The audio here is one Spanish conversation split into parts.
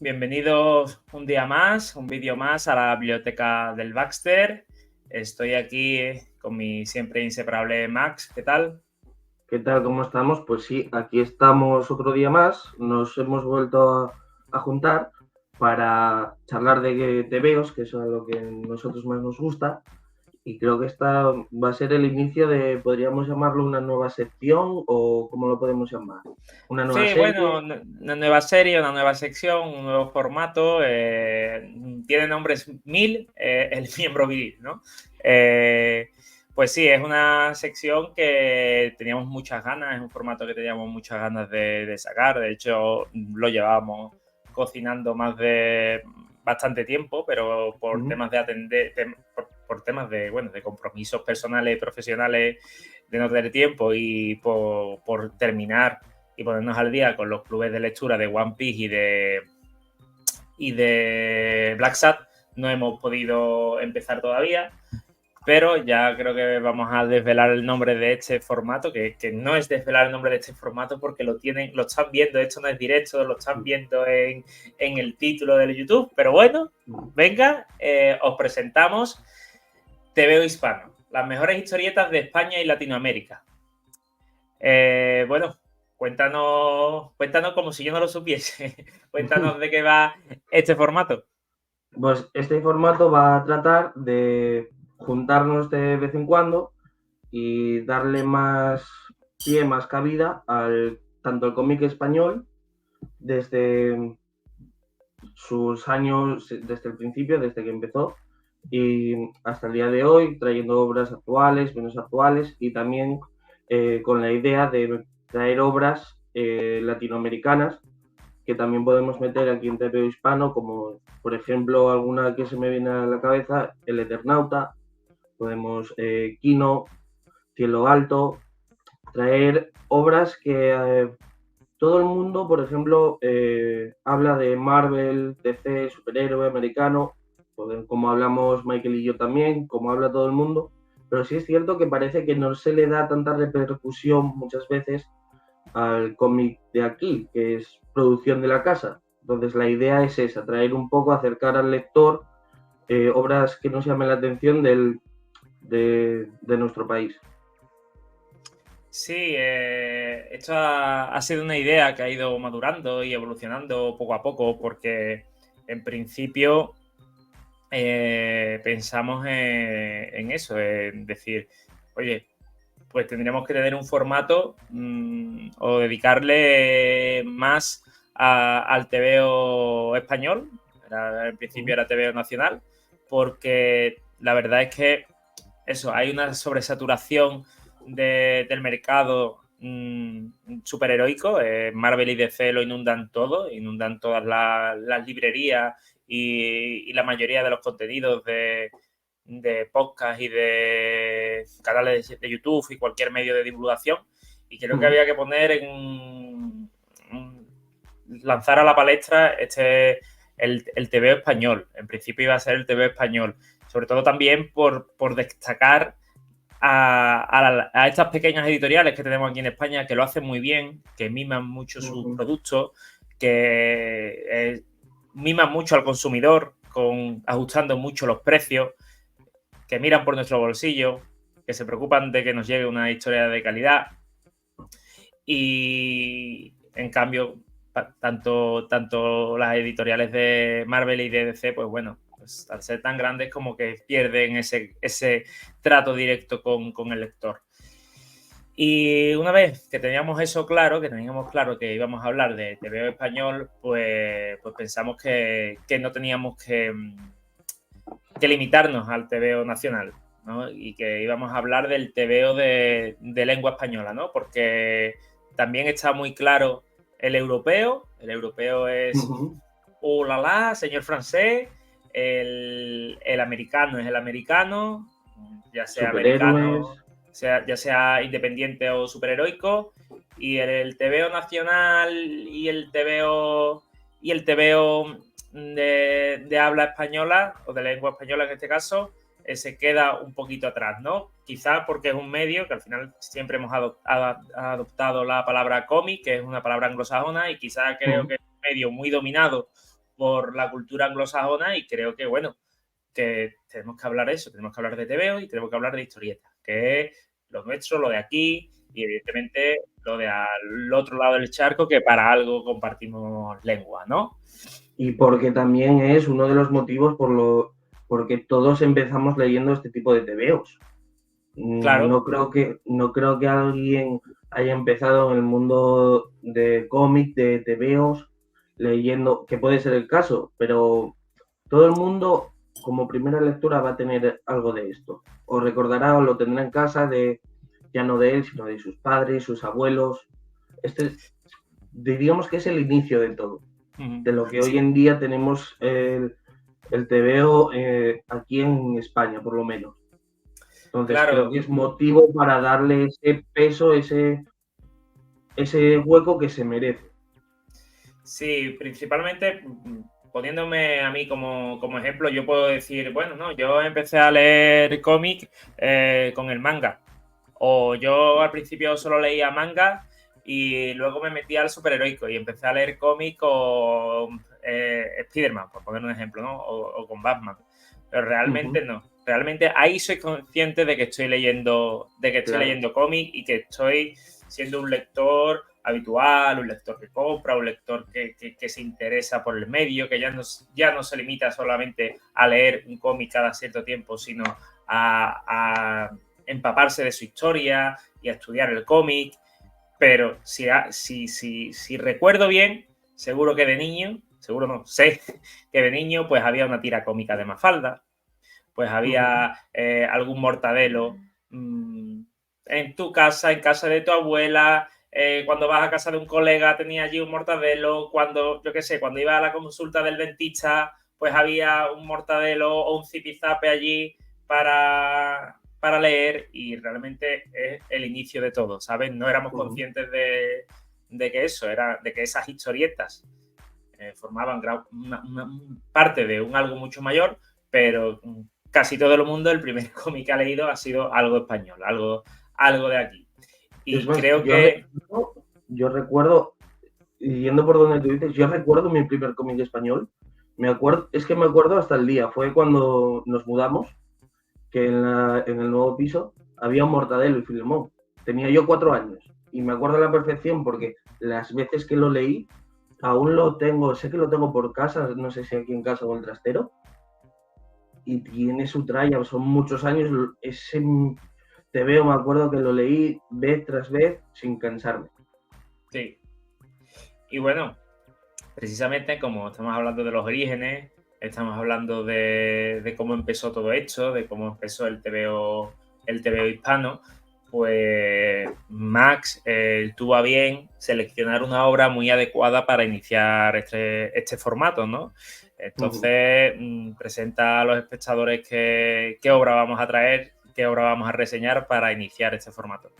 Bienvenidos un día más, un vídeo más a la biblioteca del Baxter. Estoy aquí con mi siempre inseparable Max. ¿Qué tal? ¿Qué tal? ¿Cómo estamos? Pues sí, aquí estamos otro día más. Nos hemos vuelto a juntar para charlar de tebeos, que es a lo que a nosotros más nos gusta. Y creo que esta va a ser el inicio de, podríamos llamarlo una nueva sección o ¿cómo lo podemos llamar? Una nueva Sí, bueno, serie. una nueva serie, una nueva sección, un nuevo formato. Tiene nombres mil, el miembro viril, ¿no? Pues sí, es una sección que teníamos muchas ganas, es un formato que teníamos muchas ganas de sacar. De hecho, lo llevábamos cocinando más de bastante tiempo, pero por Ujú. temas de atender, por temas de, bueno, de compromisos personales y profesionales, de no tener tiempo y por terminar y ponernos al día con los clubes de lectura de One Piece y de Black Sat, no hemos podido empezar todavía, pero ya creo que vamos a desvelar el nombre de este formato, que no es desvelar el nombre de este formato porque lo están viendo, esto no es directo, lo están viendo en el título del YouTube, pero bueno, venga, os presentamos TVO Hispano, las mejores historietas de España y Latinoamérica. Bueno, cuéntanos como si yo no lo supiese. Cuéntanos de qué va este formato. Pues este formato va a tratar de juntarnos de vez en cuando y darle más pie, más cabida al tanto el cómic español desde sus años, desde el principio, desde que empezó, y hasta el día de hoy, trayendo obras actuales, menos actuales, y también con la idea de traer obras latinoamericanas que también podemos meter aquí en TPO Hispano, como por ejemplo alguna que se me viene a la cabeza, El Eternauta, podemos Kino, Cielo Alto, traer obras que todo el mundo, por ejemplo, habla de Marvel, DC, superhéroe americano, como hablamos Michael y yo también, como habla todo el mundo, pero sí es cierto que parece que no se le da tanta repercusión muchas veces al cómic de aquí, que es producción de la casa. Entonces la idea es esa, traer un poco, acercar al lector obras que nos llamen la atención de nuestro país. Sí, esto ha sido una idea que ha ido madurando y evolucionando poco a poco, porque en principio pensamos en eso, en decir, oye, pues tendríamos que tener un formato o dedicarle más al TVO español. En principio era TVO nacional, porque la verdad es que eso, hay una sobresaturación del mercado superheroico. Marvel y DC lo inundan todo, inundan todas las librerías y la mayoría de los contenidos de podcast y de canales de YouTube y cualquier medio de divulgación. Y creo que había que poner lanzar a la palestra el TVO español. En principio iba a ser el TVO español. Sobre todo también por destacar a estas pequeñas editoriales que tenemos aquí en España, que lo hacen muy bien, que miman mucho sus productos, que miman mucho al consumidor, ajustando mucho los precios, que miran por nuestro bolsillo, que se preocupan de que nos llegue una historia de calidad. Y en cambio, tanto las editoriales de Marvel y de DC, pues bueno, pues al ser tan grandes como que pierden ese trato directo con el lector. Y una vez que teníamos eso claro, que teníamos claro que íbamos a hablar de TVO español, pues pensamos que no teníamos que limitarnos al TVO nacional, ¿no? Y que íbamos a hablar del TVO de lengua española, ¿no? Porque también está muy claro el europeo es oh la la, señor francés, el americano es el americano, ya sea Superhéroes. americano, ya sea independiente o superheroico, y el TVO nacional y el TVO de habla española o de lengua española en este caso, se queda un poquito atrás, ¿no? Quizá porque es un medio que al final siempre hemos adoptado la palabra cómic, que es una palabra anglosajona, y quizá creo que es un medio muy dominado por la cultura anglosajona y creo que, bueno, que tenemos que hablar de eso, tenemos que hablar de TVO y tenemos que hablar de historietas, que es lo nuestro, lo de aquí y evidentemente lo de al otro lado del charco, que para algo compartimos lengua, ¿no? Y porque también es uno de los motivos porque todos empezamos leyendo este tipo de tebeos. Claro. No creo que alguien haya empezado en el mundo de cómic, de tebeos, leyendo, que puede ser el caso, pero todo el mundo como primera lectura va a tener algo de esto. O recordará o lo tendrá en casa ya no de él, sino de sus padres, sus abuelos. Diríamos que es el inicio de todo, de lo que hoy en día tenemos el tebeo aquí en España, por lo menos. Entonces, claro, creo que es motivo para darle ese peso, ese hueco que se merece. Sí, principalmente poniéndome a mí como ejemplo, yo puedo decir, bueno, no, yo empecé a leer cómic con el manga. O yo al principio solo leía manga y luego me metí al superheroico y empecé a leer cómic con Spider-Man, por poner un ejemplo, ¿no? O con Batman. Pero realmente no. Realmente ahí soy consciente de que estoy leyendo, cómic y que estoy siendo un lector habitual, un lector que compra, un lector que se interesa por el medio, que ya no se limita solamente a leer un cómic cada cierto tiempo, sino a empaparse de su historia y a estudiar el cómic. Pero si recuerdo bien, seguro que de niño, seguro no, sé que de niño pues había una tira cómica de Mafalda, pues había algún Mortadelo en tu casa, en casa de tu abuela, cuando vas a casa de un colega tenía allí un Mortadelo, cuando, yo qué sé, cuando iba a la consulta del dentista, pues había un Mortadelo o un zipizape allí para leer y realmente es el inicio de todo, ¿sabes? No éramos conscientes de que eso, de que esas historietas formaban una parte de un algo mucho mayor, pero casi todo el mundo, el primer cómic que ha leído ha sido algo español, algo de aquí. Y es más, creo que... Yo recuerdo, yendo por donde tú dices, yo recuerdo mi primer cómic español. Me acuerdo hasta el día. Fue cuando nos mudamos, que en el nuevo piso había un Mortadelo y Filemón. Tenía yo 4 años y me acuerdo a la perfección porque las veces que lo leí, aún lo tengo, sé que lo tengo por casa, no sé si aquí en casa o en el trastero, y tiene su tralla, son muchos años, ese TVO me acuerdo que lo leí vez tras vez sin cansarme. Sí. Y bueno, precisamente como estamos hablando de los orígenes, estamos hablando de cómo empezó todo esto, de cómo empezó el TVO hispano, pues Max tuvo a bien seleccionar una obra muy adecuada para iniciar este formato, ¿no? Entonces, presenta a los espectadores qué obra vamos a traer, qué obra vamos a reseñar para iniciar este formato.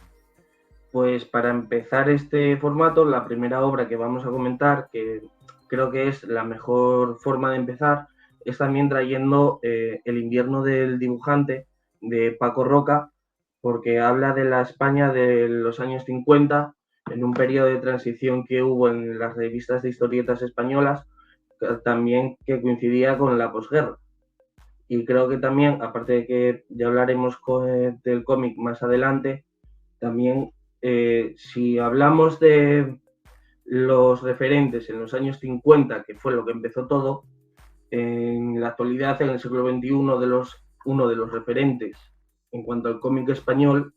Pues para empezar este formato, la primera obra que vamos a comentar, que creo que es la mejor forma de empezar, es también trayendo El invierno del dibujante de Paco Roca, porque habla de la España de los años 50, en un periodo de transición que hubo en las revistas de historietas españolas, también que coincidía con la posguerra. Y creo que también, aparte de que ya hablaremos del cómic más adelante, también si hablamos de los referentes en los años 50, que fue lo que empezó todo, en la actualidad, en el siglo XXI, uno de los referentes en cuanto al cómic español,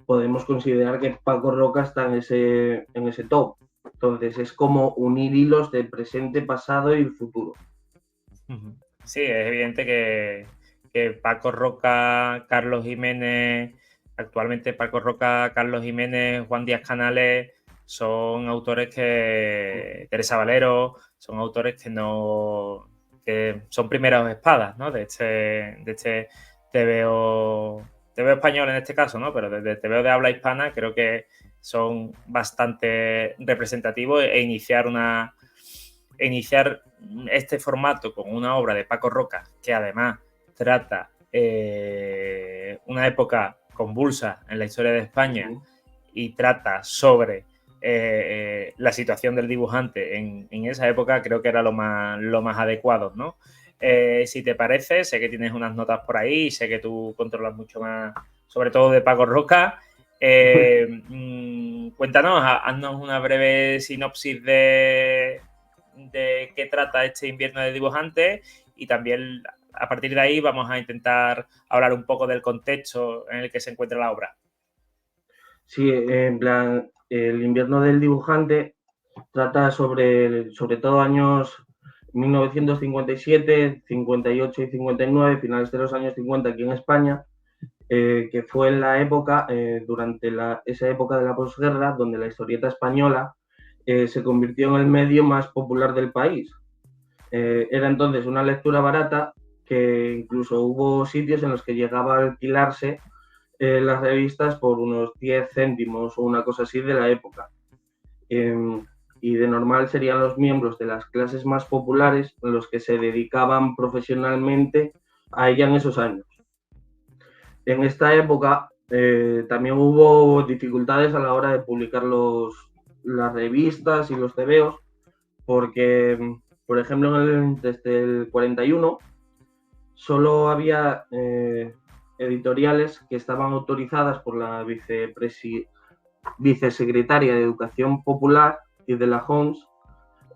podemos considerar que Paco Roca está en ese top. Entonces es como unir hilos de presente, pasado y futuro. Sí, es evidente que Paco Roca, Carlos Jiménez, actualmente Paco Roca, Carlos Jiménez, Juan Díaz Canales, son autores Teresa Valero, son autores que son primeras espadas, ¿no? De este TVO español en este caso, ¿no? Pero desde TVO de habla hispana creo que son bastante representativos e iniciar este formato con una obra de Paco Roca que además trata una época convulsa en la historia de España y trata sobre la situación del dibujante en esa época creo que era lo más adecuado, ¿no? Si te parece, sé que tienes unas notas por ahí, sé que tú controlas mucho más, sobre todo de Paco Roca. Cuéntanos, haznos una breve sinopsis de qué trata este invierno de dibujantes y también a partir de ahí vamos a intentar hablar un poco del contexto en el que se encuentra la obra. Sí, en plan, el invierno del dibujante trata sobre todo años 1957, 58 y 59, finales de los años 50 aquí en España, que fue la época, durante esa época de la posguerra, donde la historieta española se convirtió en el medio más popular del país. Era entonces una lectura barata que incluso hubo sitios en los que llegaba a alquilarse las revistas por unos 10 céntimos o una cosa así de la época. Y de normal serían los miembros de las clases más populares los que se dedicaban profesionalmente a ella en esos años. En esta época también hubo dificultades a la hora de publicar las revistas y los tebeos, porque, por ejemplo, desde el 41 solo había editoriales que estaban autorizadas por la vicesecretaria de Educación Popular y de la HOMS,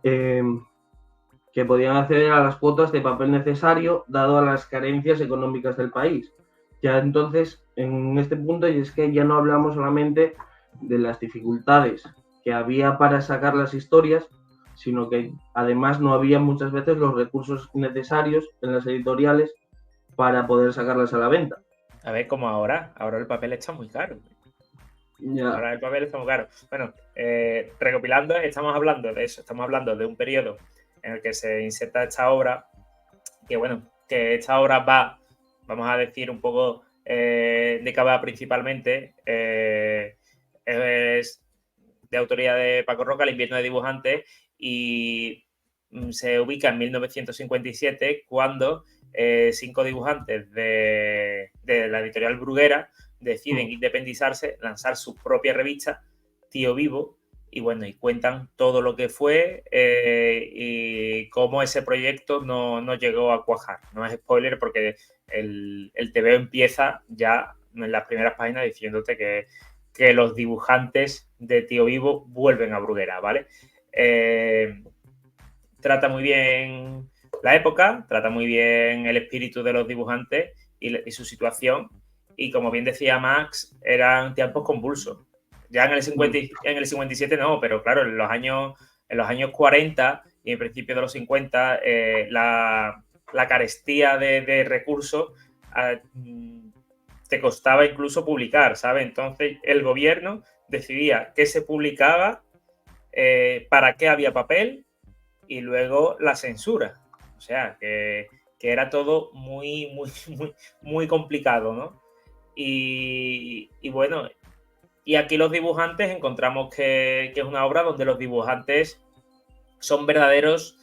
que podían acceder a las cuotas de papel necesario dado a las carencias económicas del país. Ya entonces, en este punto, y es que ya no hablamos solamente de las dificultades que había para sacar las historias, sino que además no había muchas veces los recursos necesarios en las editoriales para poder sacarlas a la venta. A ver, como ahora el papel está muy caro. Ya. Ahora el papel está muy caro. Bueno, recopilando, estamos hablando de eso, estamos hablando de un periodo en el que se inserta esta obra, que bueno, que esta obra va, vamos a decir, un poco de qué va principalmente, es de autoría de Paco Roca, El invierno de dibujantes, y se ubica en 1957 cuando 5 dibujantes de la editorial Bruguera deciden independizarse, lanzar su propia revista, Tío Vivo, y bueno, y cuentan todo lo que fue y cómo ese proyecto no llegó a cuajar. No es spoiler porque el TVO empieza ya en las primeras páginas diciéndote que los dibujantes de Tío Vivo vuelven a Bruguera, ¿vale? Trata muy bien la época, trata muy bien el espíritu de los dibujantes y su situación. Y como bien decía Max, eran tiempos convulsos. Ya en el 57 no, pero claro, en los años 40 y en principio de los 50, la carestía de recursos te costaba incluso publicar, ¿sabes? Entonces el gobierno decidía qué se publicaba, para qué había papel y luego la censura. O sea, que era todo muy, muy, muy, muy complicado, ¿no? Y bueno, y aquí los dibujantes encontramos que es una obra donde los dibujantes son verdaderos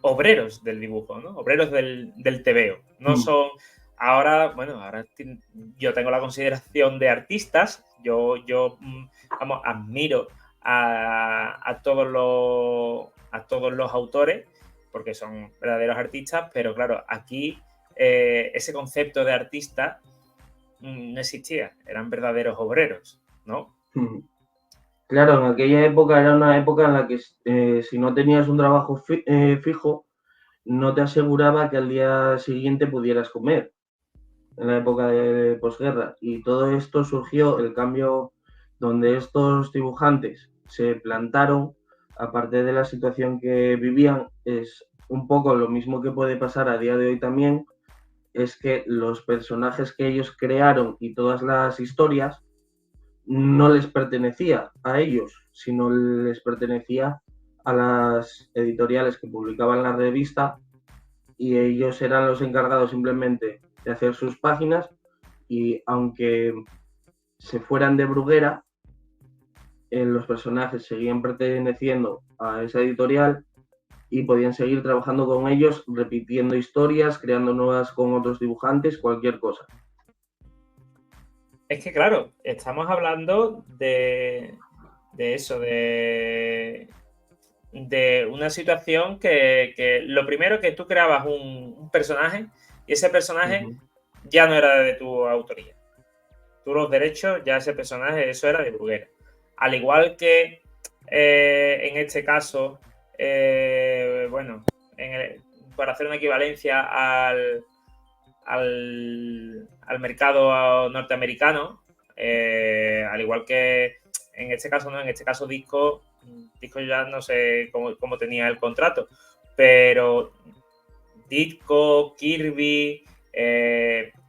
obreros del dibujo, ¿no? Obreros del tebeo. No son... Ahora yo tengo la consideración de artistas, yo vamos, admiro a todos los autores porque son verdaderos artistas, pero claro, aquí ese concepto de artista no existía, eran verdaderos obreros, ¿no? Claro, en aquella época era una época en la que si no tenías un trabajo fijo, no te aseguraba que al día siguiente pudieras comer, en la época de posguerra. Y todo esto surgió, el cambio donde estos dibujantes se plantaron, aparte de la situación que vivían, es un poco lo mismo que puede pasar a día de hoy también, es que los personajes que ellos crearon y todas las historias no les pertenecía a ellos, sino les pertenecía a las editoriales que publicaban la revista y ellos eran los encargados simplemente de hacer sus páginas y aunque se fueran de Bruguera, los personajes seguían perteneciendo a esa editorial y podían seguir trabajando con ellos, repitiendo historias, creando nuevas con otros dibujantes, cualquier cosa. Es que claro, estamos hablando de eso, de una situación que lo primero que tú creabas un personaje y ese personaje ya no era de tu autoría. Tú los derechos, ya ese personaje, eso era de Bruguera. Al igual que en este caso, bueno, para hacer una equivalencia al mercado norteamericano, al igual que en este caso, no, en este caso Disco ya no sé cómo tenía el contrato, pero Disco, Kirby,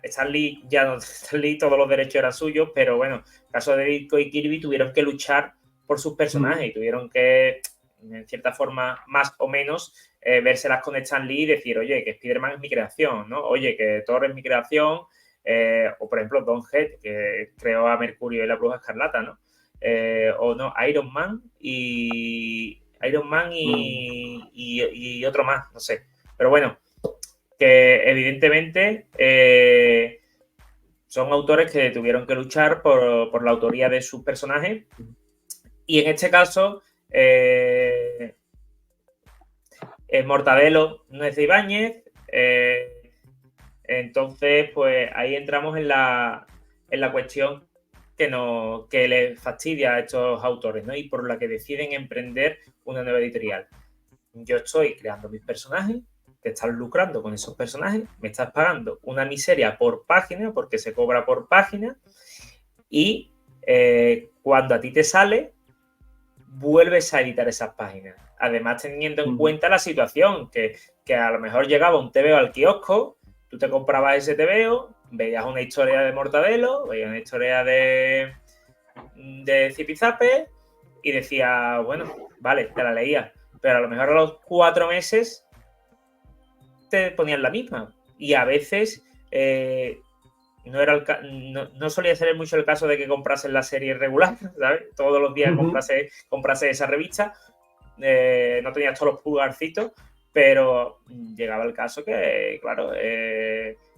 Stan Lee, ya no, Stan Lee todos los derechos eran suyos, pero bueno, en el caso de Disco y Kirby tuvieron que luchar por sus personajes y tuvieron que, en cierta forma, más o menos, vérselas con Stan Lee y decir, oye, que Spider-Man es mi creación, ¿no? Oye, que Thor es mi creación, o por ejemplo, Don Head, que creó a Mercurio y la Bruja Escarlata, ¿no? O no, Iron Man y otro más, no sé. Pero bueno, que evidentemente son autores que tuvieron que luchar por la autoría de sus personajes y en este caso Mortadelo no es de Ibáñez, entonces pues ahí entramos en la cuestión que les fastidia a estos autores, ¿no? Y por la que deciden emprender una nueva editorial. Yo estoy creando mis personajes, te estás lucrando con esos personajes, me estás pagando una miseria por página, porque se cobra por página, y cuando a ti te sale, vuelves a editar esas páginas. Además, teniendo en cuenta la situación, que a lo mejor llegaba un TVO al kiosco, tú te comprabas ese TVO, veías una historia de Mortadelo, veías una historia de Zipizape y decías, bueno, vale, te la leías. Pero a lo mejor a los 4 meses te ponían la misma. Y a veces no solía ser mucho el caso de que comprases la serie regular, ¿sabes? Todos los días comprase esa revista. No tenías todos los pulgarcitos, pero llegaba el caso que, claro,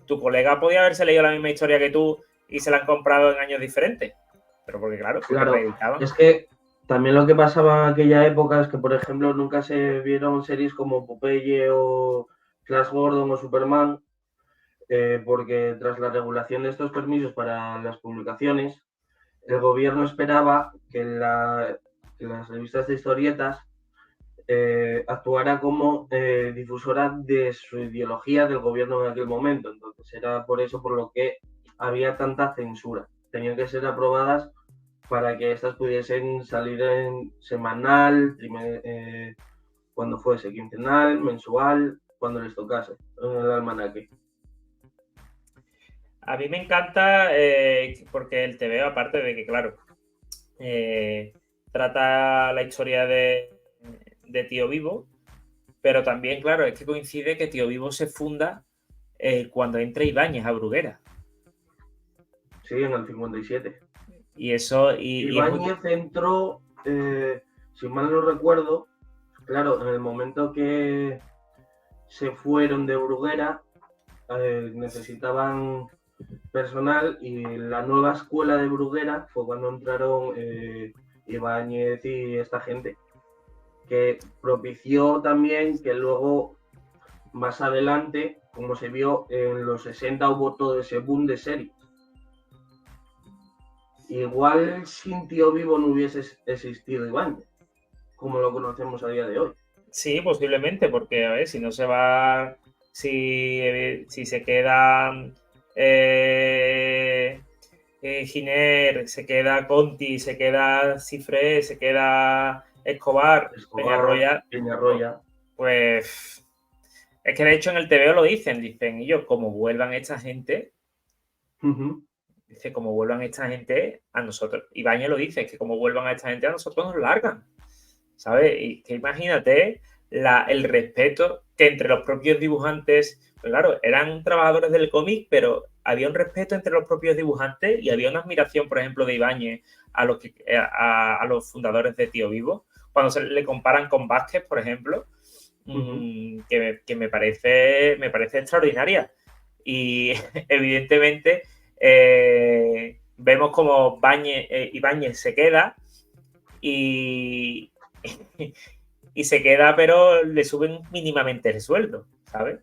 tu colega podía haberse leído la misma historia que tú y se la han comprado en años diferentes. Pero porque, claro, reeditaban. Es que también lo que pasaba en aquella época es que, por ejemplo, nunca se vieron series como Popeye o Flash Gordon o Superman, porque tras la regulación de estos permisos para las publicaciones, el gobierno esperaba que las revistas de historietas actuara como difusora de su ideología del gobierno en aquel momento. Entonces era por eso por lo que había tanta censura. Tenían que ser aprobadas para que estas pudiesen salir en semanal, cuando fuese quincenal, mensual, cuando les tocase, en el almanaque. A mí me encanta porque el TVO, aparte de que, claro, trata la historia de Tío Vivo, pero también, claro, es que coincide que Tío Vivo se funda cuando entra Ibáñez a Bruguera. Sí, en el 57. Y eso... Ibáñez entró, si mal no recuerdo, claro, en el momento que se fueron de Bruguera, necesitaban personal y la nueva escuela de Bruguera fue cuando entraron Ibáñez y esta gente, que propició también que luego, más adelante, como se vio en los 60, hubo todo ese boom de series. Igual sin Tío Vivo no hubiese existido Ibáñez, como lo conocemos a día de hoy. Sí, posiblemente, porque a ver, si no se va, si se queda Giner, se queda Conti, se queda Cifré, se queda Escobar, Peñarroya, pues es que de hecho en el TVO lo dicen ellos, como vuelvan esta gente, dice, como vuelvan esta gente a nosotros, Ibáñez lo dice, que como vuelvan a esta gente a nosotros nos largan, ¿sabes? Y que imagínate el respeto que entre los propios dibujantes, pues claro, eran trabajadores del cómic, pero había un respeto entre los propios dibujantes y había una admiración, por ejemplo, de Ibáñez a los fundadores de Tío Vivo, cuando se le comparan con Vázquez, por ejemplo, que me parece extraordinaria. Y evidentemente vemos como Ibáñez se queda y, y se queda, pero le suben mínimamente el sueldo, ¿sabes?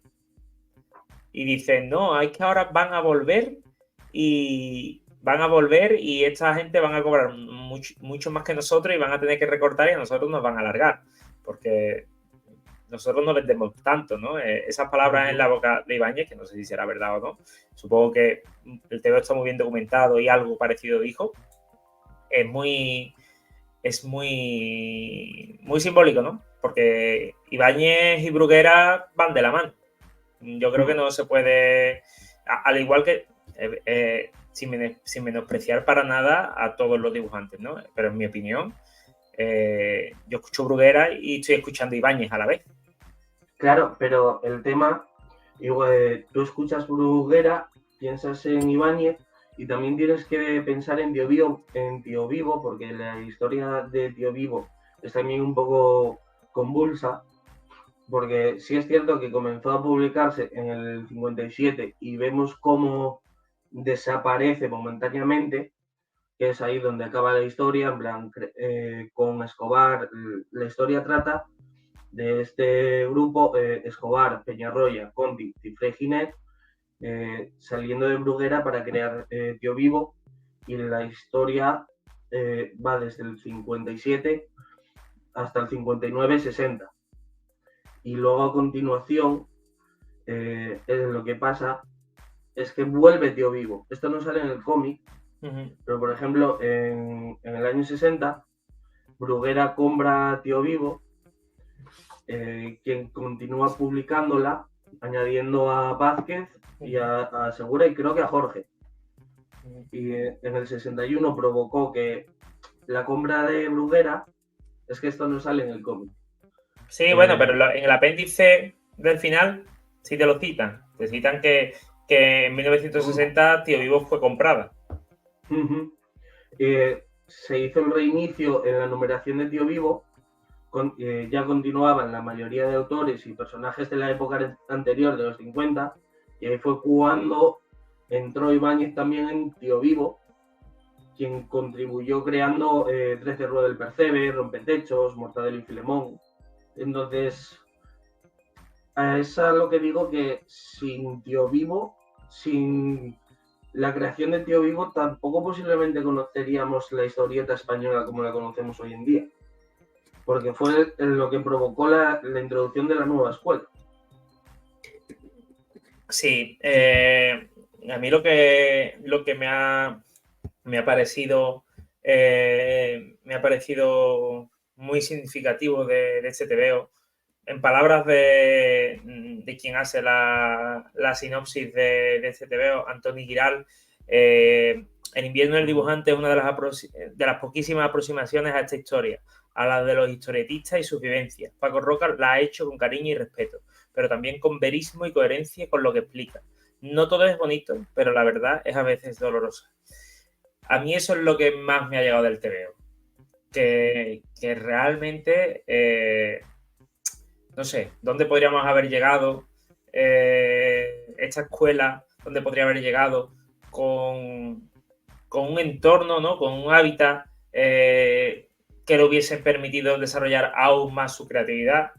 Y dicen, no, es que ahora van a volver y esta gente van a cobrar mucho más que nosotros y van a tener que recortar y a nosotros nos van a alargar, porque nosotros no vendemos tanto, ¿no? Esas palabras en la boca de Ibáñez, que no sé si será verdad o no, supongo que el tema está muy bien documentado y algo parecido dijo, es muy simbólico, ¿no? Porque Ibáñez y Bruguera van de la mano. Yo creo que no se puede, al igual que, sin menospreciar para nada a todos los dibujantes, ¿no? Pero en mi opinión, yo escucho Bruguera y estoy escuchando Ibáñez a la vez. Claro, pero el tema, igual, tú escuchas Bruguera, piensas en Ibáñez y también tienes que pensar en Tío Vivo, porque la historia de Tío Vivo es también un poco convulsa, porque sí es cierto que comenzó a publicarse en el 57 y vemos cómo desaparece momentáneamente, que es ahí donde acaba la historia, en plan, con Escobar, la historia trata de este grupo, Escobar, Peñarroya, Conti, Cifré Ginet, saliendo de Bruguera para crear Tío Vivo, y la historia va desde el 57 hasta el 59-60. Y luego a continuación, lo que pasa es que vuelve Tío Vivo. Esto no sale en el cómic, pero por ejemplo, en el año 60, Bruguera compra Tío Vivo, quien continúa publicándola, añadiendo a Vázquez y a Segura y creo que a Jorge. Y en el 61 provocó que la compra de Bruguera, es que esto no sale en el cómic. Sí, bueno, pero en el apéndice del final sí te lo citan. Te citan que en 1960 Tío Vivo fue comprada. Se hizo el reinicio en la numeración de Tío Vivo. Ya continuaban la mayoría de autores y personajes de la época anterior, de los 50, y ahí fue cuando entró Ibáñez también en Tío Vivo, quien contribuyó creando 13 Rueda del Percebe, Rompetechos, Mortadelo y Filemón. Entonces, es a lo que digo, que sin Tío Vivo, sin la creación de Tío Vivo, tampoco posiblemente conoceríamos la historieta española como la conocemos hoy en día, porque fue lo que provocó la introducción de la nueva escuela. Sí, a mí lo que me ha parecido muy significativo de este TVO, en palabras de quien hace la sinopsis de este TVO, Antoni Giral, El invierno del dibujante es una de las poquísimas aproximaciones a esta historia, a la de los historietistas y sus vivencias. Paco Roca la ha hecho con cariño y respeto, pero también con verismo y coherencia con lo que explica. No todo es bonito, pero la verdad es a veces dolorosa. A mí eso es lo que más me ha llegado del TVO. Que realmente, no sé, ¿dónde podríamos haber llegado? Esta escuela, ¿dónde podría haber llegado? Con un entorno, ¿no? Con un hábitat que le hubiese permitido desarrollar aún más su creatividad,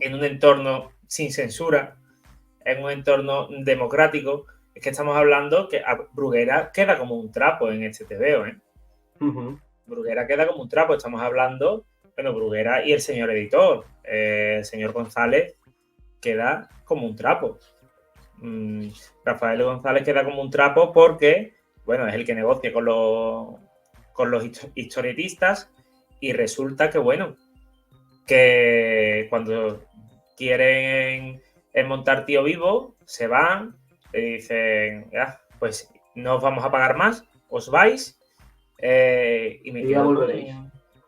en un entorno sin censura, en un entorno democrático. Es que estamos hablando que Bruguera queda como un trapo en este TVO, ¿eh? Bruguera queda como un trapo. Estamos hablando, bueno, Bruguera y el señor editor, el señor González, queda como un trapo. Rafael González queda como un trapo porque, bueno, es el que negocia con los historietistas, y resulta que, bueno, que cuando quieren montar Tío Vivo, se van, le dicen, ya, pues no os vamos a pagar más, os vais, y ya volveréis.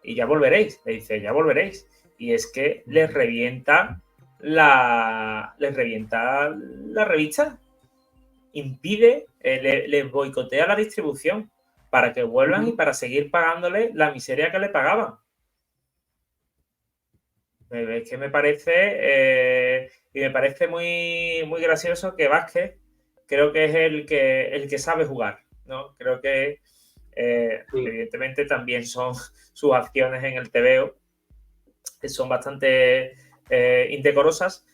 Y ya volveréis, le dice, ya volveréis. Y es que les revienta la revista, impide, les boicotea la distribución para que vuelvan y para seguir pagándole la miseria que le pagaban. Es que me parece, y me parece muy, muy gracioso que Vázquez creo que es el que sabe jugar, ¿no? Creo que Sí. Evidentemente también son sus acciones en el TVO, que son bastante indecorosas,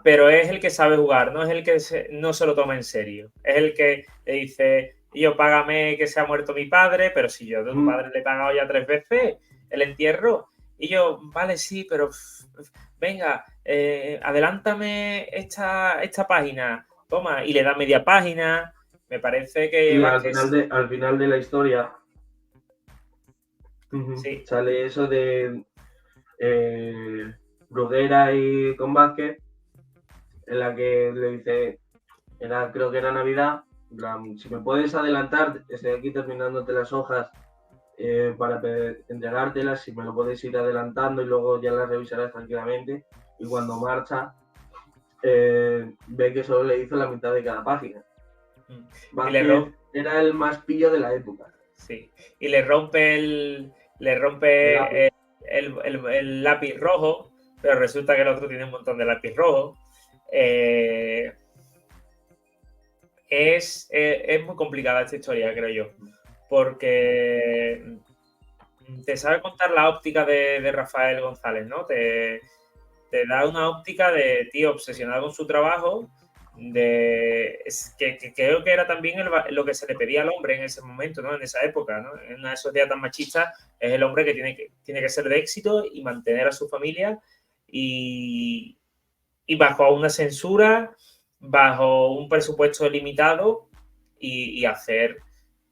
pero es el que sabe jugar, no es el que no se lo toma en serio. Es el que le dice, yo págame que se ha muerto mi padre, pero si yo de tu padre le he pagado ya 3 veces el entierro. Y yo, vale, sí, pero venga, adelántame esta página, toma, y le da media página. Me parece que Sí, Vázquez... al final de la historia Sí, sale eso de Bruguera y con Vázquez, en la que le dice, creo que era Navidad, en plan, si me puedes adelantar, estoy aquí terminándote las hojas para entregártelas, si me lo puedes ir adelantando y luego ya las revisarás tranquilamente. Y cuando marcha, ve que solo le hizo la mitad de cada página. y le Vázquez era el más pillo de la época. Sí, y le rompe el lápiz rojo, pero resulta que el otro tiene un montón de lápiz rojo. Es muy complicada esta historia, creo yo, porque te sabe contar la óptica de Rafael González, ¿no? Te da una óptica de tío obsesionado con su trabajo, que creo que era también lo que se le pedía al hombre en ese momento, ¿no? En esa época, ¿no? En una sociedad tan machista, es el hombre que tiene que ser de éxito y mantener a su familia y bajo una censura, bajo un presupuesto limitado y hacer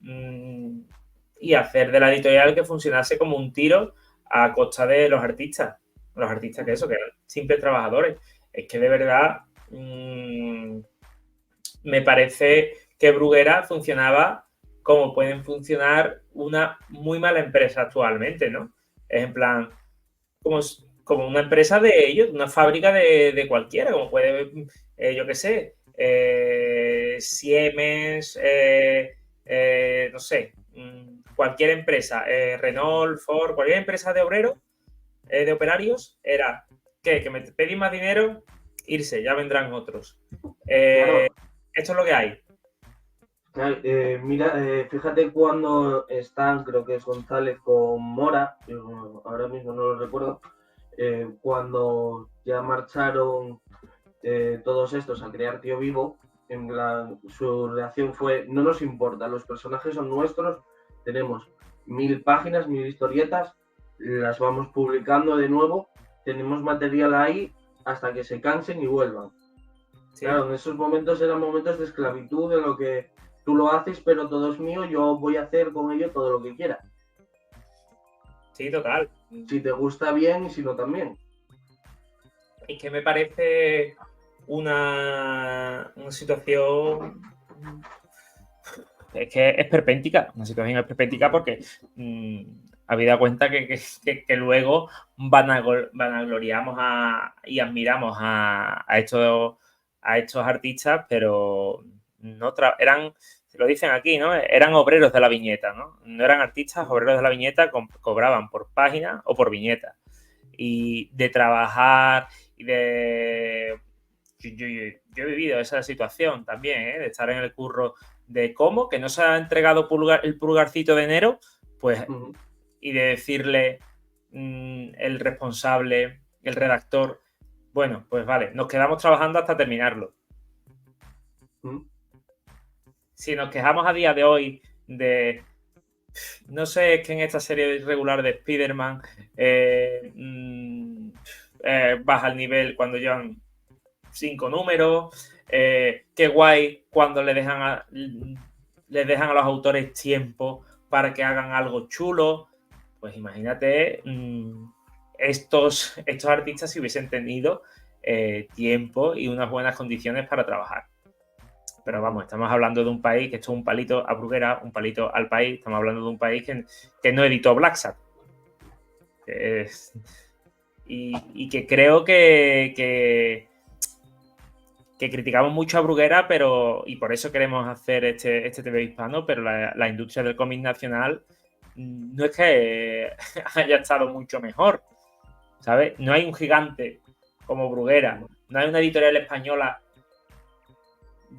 de la editorial que funcionase como un tiro a costa de los artistas que eran simples trabajadores. Es que de verdad me parece que Bruguera funcionaba como pueden funcionar una muy mala empresa actualmente, ¿no? Es en plan, como una empresa de ellos, una fábrica de cualquiera, como puede, yo qué sé, Siemens, no sé, cualquier empresa, Renault, Ford, cualquier empresa de obreros, de operarios, era que me pedís más dinero, irse, ya vendrán otros. Claro. Esto es lo que hay. Claro, mira, fíjate cuando están, creo que es González con Mora, ahora mismo no lo recuerdo, cuando ya marcharon todos estos a crear Tío Vivo, su reacción fue, no nos importa, los personajes son nuestros, tenemos 1000 páginas, 1000 historietas, las vamos publicando de nuevo, tenemos material ahí hasta que se cansen y vuelvan. ¿Sí? Claro, en esos momentos eran momentos de esclavitud, en lo que tú lo haces, pero todo es mío, yo voy a hacer con ello todo lo que quiera. Sí, total. Si te gusta bien y si no también. Es que me parece una situación... Es que es perpéntica, una situación esperpéntica porque habida cuenta que luego vanagloriamos y admiramos a estos artistas, pero no eran, lo dicen aquí, ¿no? Eran obreros de la viñeta, ¿no? No eran artistas, obreros de la viñeta, cobraban por página o por viñeta. Y de trabajar y de... Yo he vivido esa situación también, de estar en el curro de cómo, que no se ha entregado el pulgarcito de enero, pues, y de decirle el responsable, el redactor, bueno, pues vale, nos quedamos trabajando hasta terminarlo. Si nos quejamos a día de hoy de, no sé, es que en esta serie regular de Spider-Man baja el nivel cuando llevan 5 números, qué guay cuando les dejan a los autores tiempo para que hagan algo chulo. Pues imagínate estos artistas si hubiesen tenido tiempo y unas buenas condiciones para trabajar. Pero vamos, estamos hablando de un país que esto es un palito a Bruguera, un palito al país. Estamos hablando de un país que no editó Black Sabbath. Y que creo que criticamos mucho a Bruguera, y por eso queremos hacer este TV hispano, pero la industria del cómic nacional no es que haya estado mucho mejor, ¿sabes? No hay un gigante como Bruguera, no hay una editorial española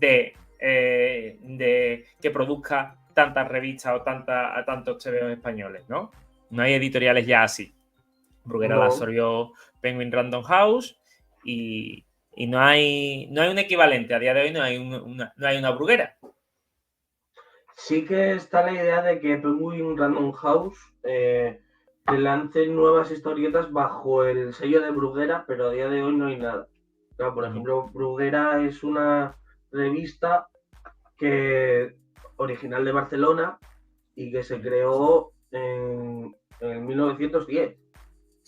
que produzca tantas revistas o tantos TVOs españoles, ¿no? No hay editoriales ya así. Bruguera la absorbió Penguin Random House y no hay un equivalente. A día de hoy no hay una Bruguera. Sí que está la idea de que Penguin Random House te lancen nuevas historietas bajo el sello de Bruguera, pero a día de hoy no hay nada. Claro, por ejemplo, Bruguera es una revista que original de Barcelona y que se creó en 1910.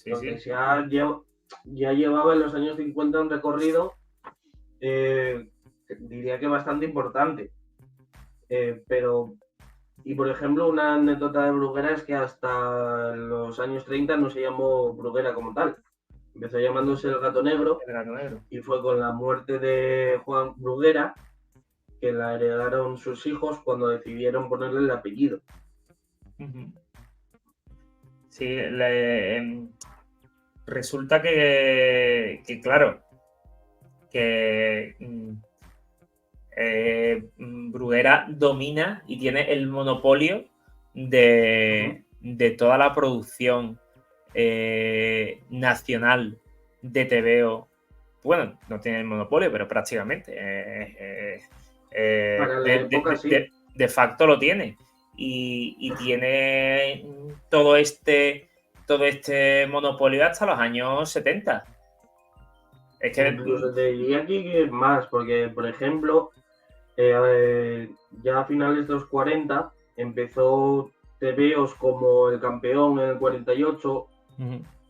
Entonces sí. Ya llevaba en los años 50 un recorrido, diría que bastante importante. Y por ejemplo, una anécdota de Bruguera es que hasta los años 30 no se llamó Bruguera como tal. Empezó llamándose El Gato Negro. Y fue con la muerte de Juan Bruguera que la heredaron sus hijos cuando decidieron ponerle el apellido. Sí, resulta que claro, que Bruguera domina y tiene el monopolio de toda la producción nacional de TVO. Bueno, no tiene el monopolio, pero prácticamente. De facto lo tiene. Y tiene todo este monopolio hasta los años 70. Es que incluso te diría aquí que es más, porque por ejemplo, ya a finales de los 40 empezó TVOs como El Campeón en el 48,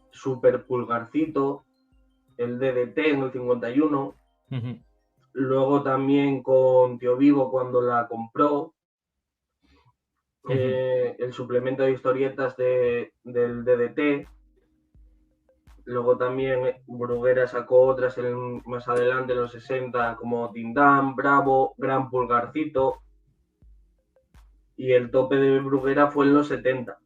Super Pulgarcito, el DDT en el 51, luego también con Tío Vivo cuando la compró, el suplemento de historietas del DDT. Luego también Bruguera sacó otras más adelante en los 60 como Tindam, Bravo, Gran Pulgarcito. Y el tope de Bruguera fue en los 70.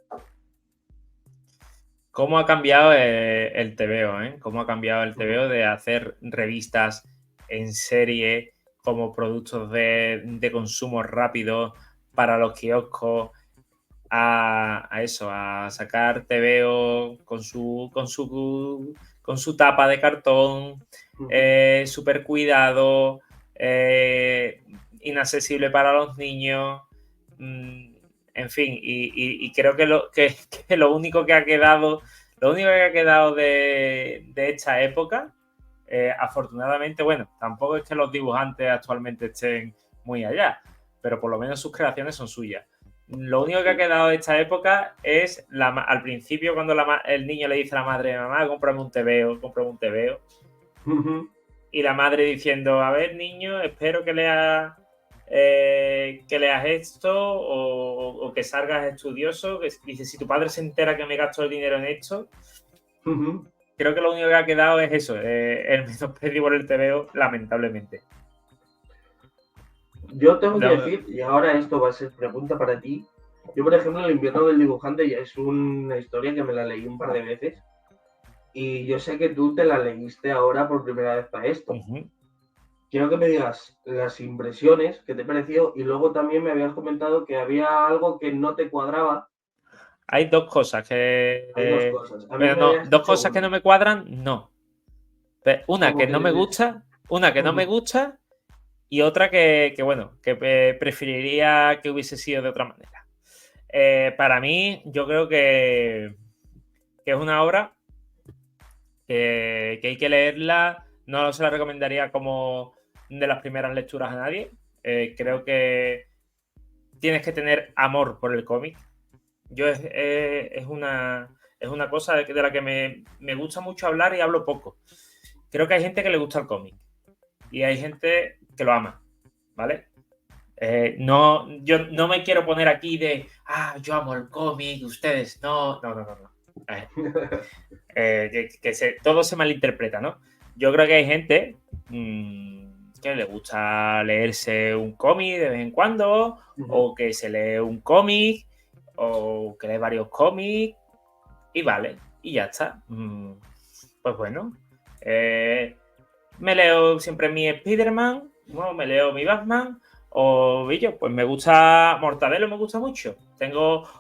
¿Cómo ha cambiado el TVO? ¿Cómo ha cambiado el TVO de hacer revistas en serie como productos de consumo rápido para los kioscos a eso, a sacar TVO con su tapa de cartón, súper cuidado, inaccesible para los niños, en fin, y creo que lo único que ha quedado de esta época, afortunadamente, bueno, tampoco es que los dibujantes actualmente estén muy allá, pero por lo menos sus creaciones son suyas. Lo único que ha quedado de esta época es al principio cuando el niño le dice a la madre, mamá, cómprame un TVO. Y la madre diciendo, a ver, niño, espero que leas esto o que salgas estudioso. Que dice, si tu padre se entera que me gasto el dinero en esto, creo que lo único que ha quedado es eso, el menosprecio por el TVO, lamentablemente. Yo tengo que decir, y ahora esto va a ser pregunta para ti, yo por ejemplo El invierno del dibujante ya es una historia que me la leí un par de veces y yo sé que tú te la leíste ahora por primera vez para esto. Quiero que me digas las impresiones que te pareció y luego también me habías comentado que había algo que no te cuadraba. Hay dos cosas que... Hay dos cosas. Dos cosas que no me cuadran, no. Una que no me gusta, y otra que bueno, que preferiría que hubiese sido de otra manera. Para mí, yo creo que es una obra que hay que leerla. No se la recomendaría como de las primeras lecturas a nadie. Creo que tienes que tener amor por el cómic. Es una cosa de la que me gusta mucho hablar y hablo poco. Creo que hay gente que le gusta el cómic y hay gente que lo ama, ¿vale? Yo no me quiero poner aquí de yo amo el cómic, ustedes no. Todo se malinterpreta, ¿no? Yo creo que hay gente que le gusta leerse un cómic de vez en cuando, o que se lee un cómic, o que lee varios cómics, y vale, y ya está. Pues bueno, me leo siempre mi Spider-Man, me leo mi Batman, O Billo, pues me gusta Mortadelo, me gusta mucho.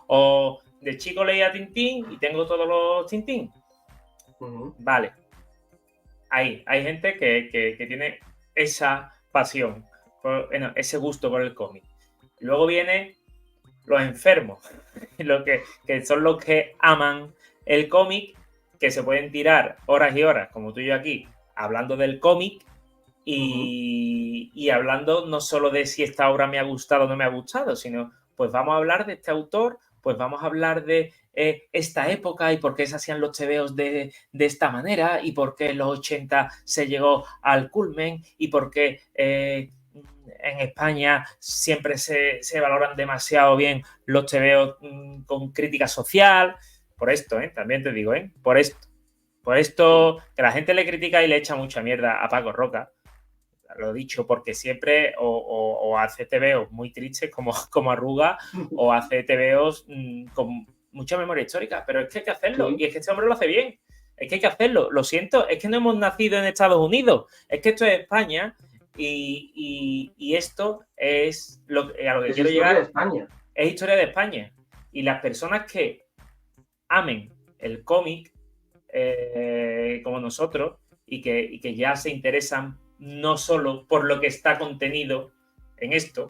O de chico leía Tintín y tengo todos los Tintín. Vale. Hay gente que tiene esa pasión, ese gusto por el cómic. Luego vienen los enfermos, que son los que aman el cómic, que se pueden tirar horas y horas, como tú y yo aquí, hablando del cómic y hablando no solo de si esta obra me ha gustado o no me ha gustado, sino pues vamos a hablar de este autor, pues vamos a hablar de esta época y por qué se hacían los tebeos de esta manera y por qué en los 80 se llegó al culmen y por qué en España siempre se valoran demasiado bien los tebeos con crítica social. Por esto, también te digo, por esto que la gente le critica y le echa mucha mierda a Paco Roca. Lo dicho, porque siempre o hace tebeos muy tristes como Arruga o hace tebeos con mucha memoria histórica, pero es que hay que hacerlo, y es que este hombre lo hace bien, es que hay que hacerlo, lo siento, es que no hemos nacido en Estados Unidos, es que esto es España y esto es a lo que quiero llegar. De España. Es historia de España, y las personas que amen el cómic como nosotros y que ya se interesan no solo por lo que está contenido en esto.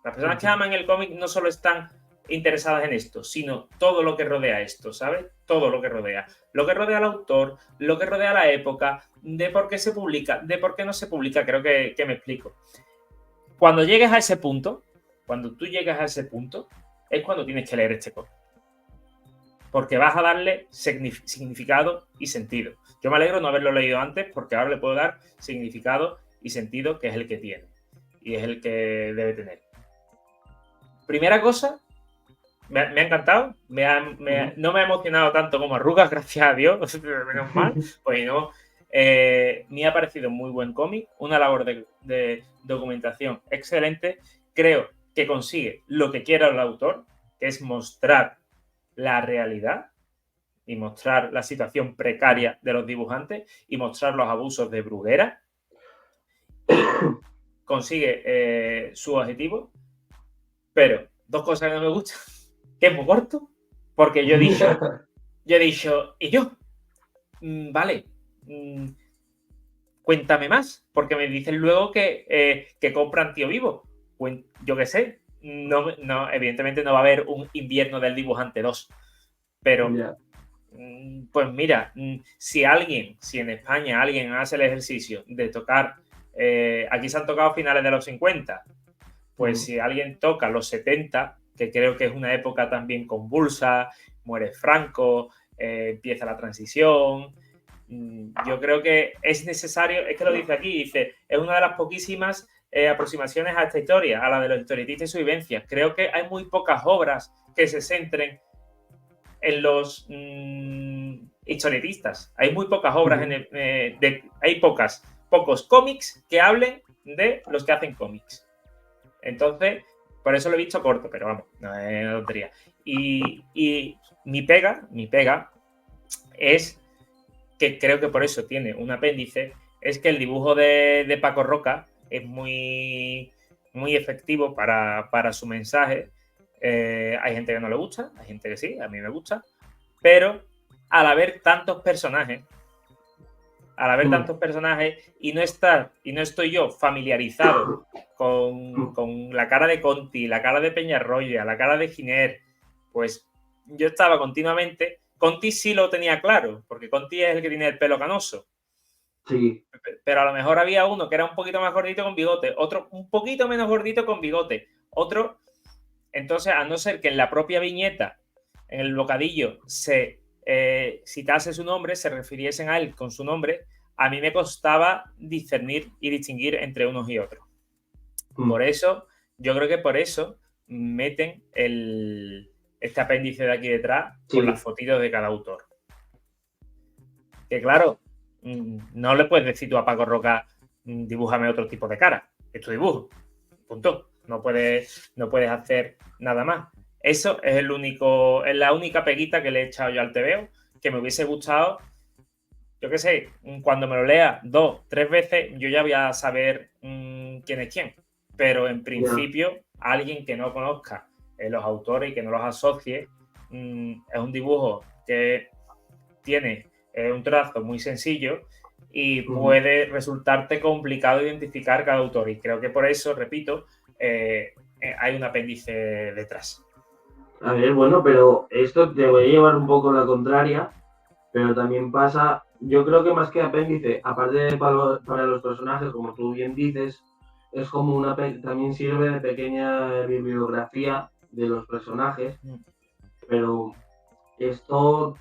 Las personas que aman el cómic no solo están interesadas en esto, sino todo lo que rodea esto, ¿sabes? Todo lo que rodea. Lo que rodea al autor, lo que rodea la época, de por qué se publica, de por qué no se publica. Creo que me explico. Cuando llegues a ese punto, cuando tú llegas a ese punto, es cuando tienes que leer este cómic. Porque vas a darle significado y sentido. Yo me alegro no haberlo leído antes porque ahora le puedo dar significado y sentido, que es el que tiene y es el que debe tener. Primera cosa, me ha encantado, no me ha emocionado tanto como Arrugas, gracias a Dios, menos mal, pues no. Me ha parecido muy buen cómic, una labor de documentación excelente. Creo que consigue lo que quiera el autor, que es mostrar la realidad y mostrar la situación precaria de los dibujantes y mostrar los abusos de Bruguera. Y consigue su objetivo, pero dos cosas que no me gustan, que es muy corto, porque yo he dicho, ¿y yo? Vale, cuéntame más, porque me dicen luego que compran Tío Vivo. Yo qué sé, no, evidentemente no va a haber un Invierno del Dibujante 2, pero pues mira, si en España alguien hace el ejercicio de tocar, aquí se han tocado finales de los 50, pues si alguien toca los 70, que creo que es una época también convulsa, muere Franco, empieza la transición, yo creo que es necesario, es que lo dice aquí, dice, es una de las poquísimas aproximaciones a esta historia, a la de los historietistas y su vivencia. Creo que hay muy pocas obras que se centren en los historietistas. Hay muy pocas obras, hay pocos cómics que hablen de los que hacen cómics. Entonces, por eso lo he visto corto, pero vamos, no es tontería. Y mi pega es que creo que por eso tiene un apéndice, es que el dibujo de Paco Roca es muy, muy efectivo para su mensaje. Hay gente que no le gusta, hay gente que sí, a mí me gusta, pero al haber tantos personajes y no estoy yo familiarizado con la cara de Conti, la cara de Peñarroya, la cara de Giner, pues yo estaba continuamente. Conti sí lo tenía claro, porque Conti es el que tiene el pelo canoso. Sí. Pero a lo mejor había uno que era un poquito más gordito con bigote, otro un poquito menos gordito con bigote, otro. Entonces, a no ser que en la propia viñeta, en el bocadillo, se citase su nombre, se refiriesen a él con su nombre, a mí me costaba discernir y distinguir entre unos y otros. Por eso, yo creo que por eso meten este apéndice de aquí detrás con las fotitos de cada autor. Que claro, no le puedes decir tú a Paco Roca, dibújame otro tipo de cara, es tu dibujo, punto. No puedes hacer nada más. Eso es la única peguita que le he echado yo al tebeo, que me hubiese gustado. Yo qué sé, cuando me lo lea 2, 3 veces, yo ya voy a saber quién es quién. pero en principio alguien que no conozca los autores y que no los asocie, es un dibujo que tiene un trazo muy sencillo y puede resultarte complicado identificar cada autor, y creo que por eso, repito, hay un apéndice detrás. A ver, bueno, pero esto te voy a llevar un poco la contraria, pero también pasa, yo creo que más que apéndice, aparte de para los personajes, como tú bien dices, es como también sirve de pequeña bibliografía de los personajes, pero esto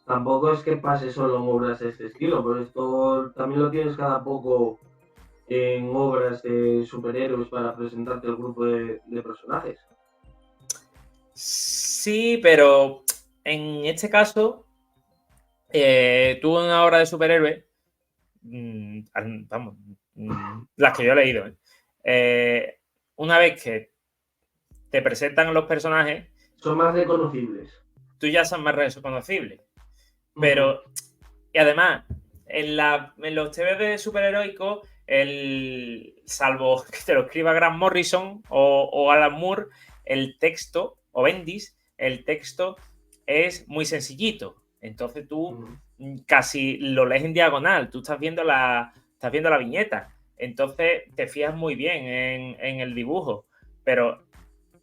tampoco es que pase solo en obras de este estilo, pero esto también lo tienes cada poco en obras de superhéroes para presentarte el grupo de personajes. Sí, pero en este caso, tú en una obra de superhéroe, vamos, las que yo he leído, una vez que te presentan los personajes, son más reconocibles. Tú ya son más reconocibles. Pero, y además, en los TV de superheroicos, salvo que te lo escriba Grant Morrison o Alan Moore, el texto, o Bendis, el texto es muy sencillito. Entonces tú casi lo lees en diagonal, tú estás viendo la viñeta. Entonces te fijas muy bien en el dibujo. Pero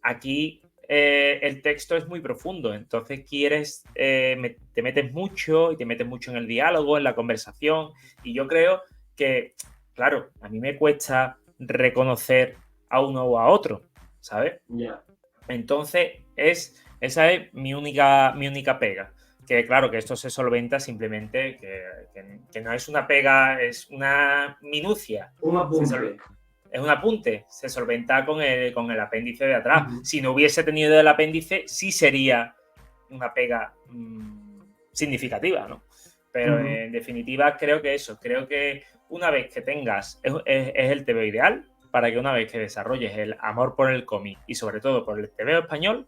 aquí el texto es muy profundo, entonces te metes mucho y te metes mucho en el diálogo, en la conversación, y yo creo que, claro, a mí me cuesta reconocer a uno o a otro, ¿sabes? Yeah. Entonces esa es mi única pega, que claro, que esto se solventa simplemente, que no es una pega, es una minucia. Un apunte. Es un apunte, se solventa con el apéndice de atrás. Si no hubiese tenido el apéndice, sí sería una pega significativa, ¿no? Pero en definitiva, creo que una vez que tengas, es el TVO ideal para que una vez que desarrolles el amor por el cómic y sobre todo por el TVO español,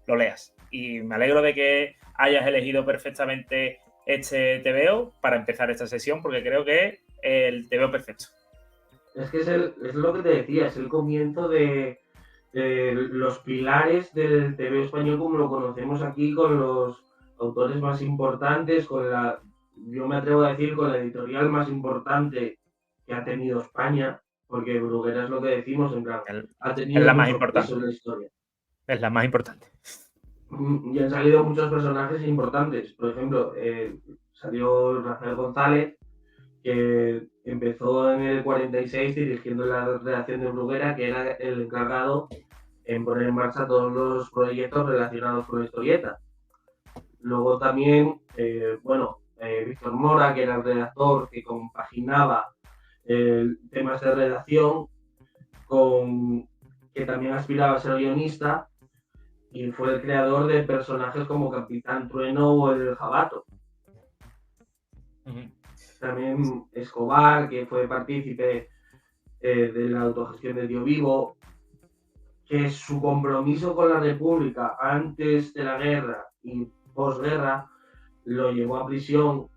lo leas. Y me alegro de que hayas elegido perfectamente este TVO para empezar esta sesión, porque creo que es el TVO perfecto. Es que es lo que te decía, es el comienzo de los pilares del TV español como lo conocemos aquí, con los autores más importantes, yo me atrevo a decir, con la editorial más importante que ha tenido España, porque Bruguera es lo que decimos, en plan, ha tenido la más mucho importante. peso en la historia. Es la más importante. Y han salido muchos personajes importantes. Por ejemplo, salió Rafael González, que empezó en el 46 dirigiendo la redacción de Bruguera, que era el encargado en poner en marcha todos los proyectos relacionados con la historieta. Luego también, Víctor Mora, que era el redactor que compaginaba temas de redacción, que también aspiraba a ser guionista, y fue el creador de personajes como Capitán Trueno o el Jabato. También Escobar, que fue partícipe de la autogestión de Dio Vivo, que su compromiso con la República antes de la guerra y posguerra lo llevó a prisión,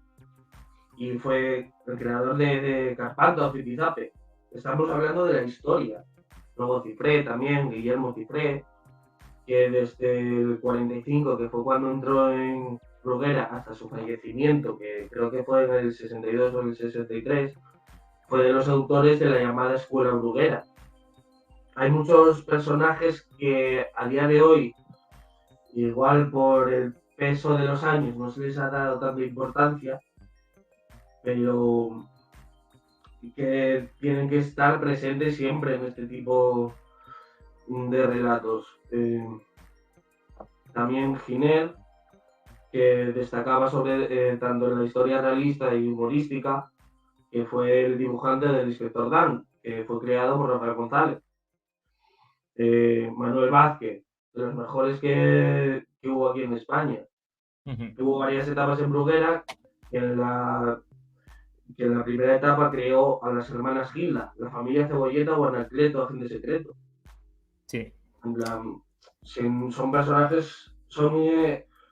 y fue el creador de Carpanto, Zipizape. Estamos hablando de la historia. Luego Cifré también, Guillermo Cifré, que desde el 45, que fue cuando entró en Bruguera, hasta su fallecimiento, que creo que fue en el 62 o el 63, fue de los autores de la llamada Escuela Bruguera. Hay muchos personajes que a día de hoy, igual por el peso de los años, no se les ha dado tanta importancia, pero que tienen que estar presentes siempre en este tipo de relatos. También Giner, que destacaba sobre tanto en la historia realista y humorística, que fue el dibujante del Inspector Dan, que fue creado por Rafael González. Manuel Vázquez, de los mejores que hubo aquí en España. Hubo varias etapas en Bruguera, que en la primera etapa creó a las hermanas Gilda, la familia Cebolleta o Anacleto, agente secreto. Sí. En plan, son personajes,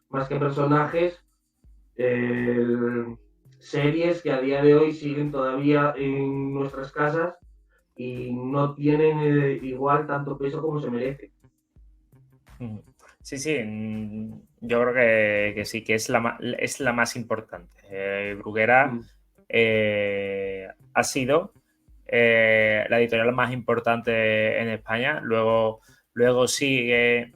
más que personajes, series que a día de hoy siguen todavía en nuestras casas y no tienen igual tanto peso como se merece. Sí, sí, yo creo que sí, que es la más importante. Bruguera ha sido la editorial más importante en España. Luego sigue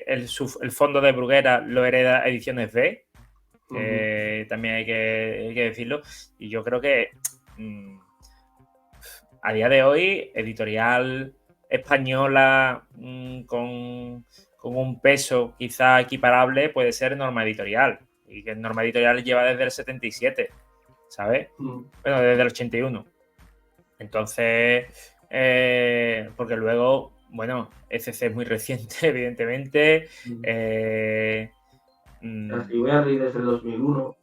el fondo de Bruguera, lo hereda Ediciones B, también hay que decirlo. Y yo creo que a día de hoy, editorial española con un peso quizá equiparable puede ser Norma Editorial. Y que Norma Editorial lleva desde el 77, ¿sabes? Bueno, desde el 81. Entonces, porque luego, bueno, ECC es muy reciente, evidentemente. Castiberri desde el 2001.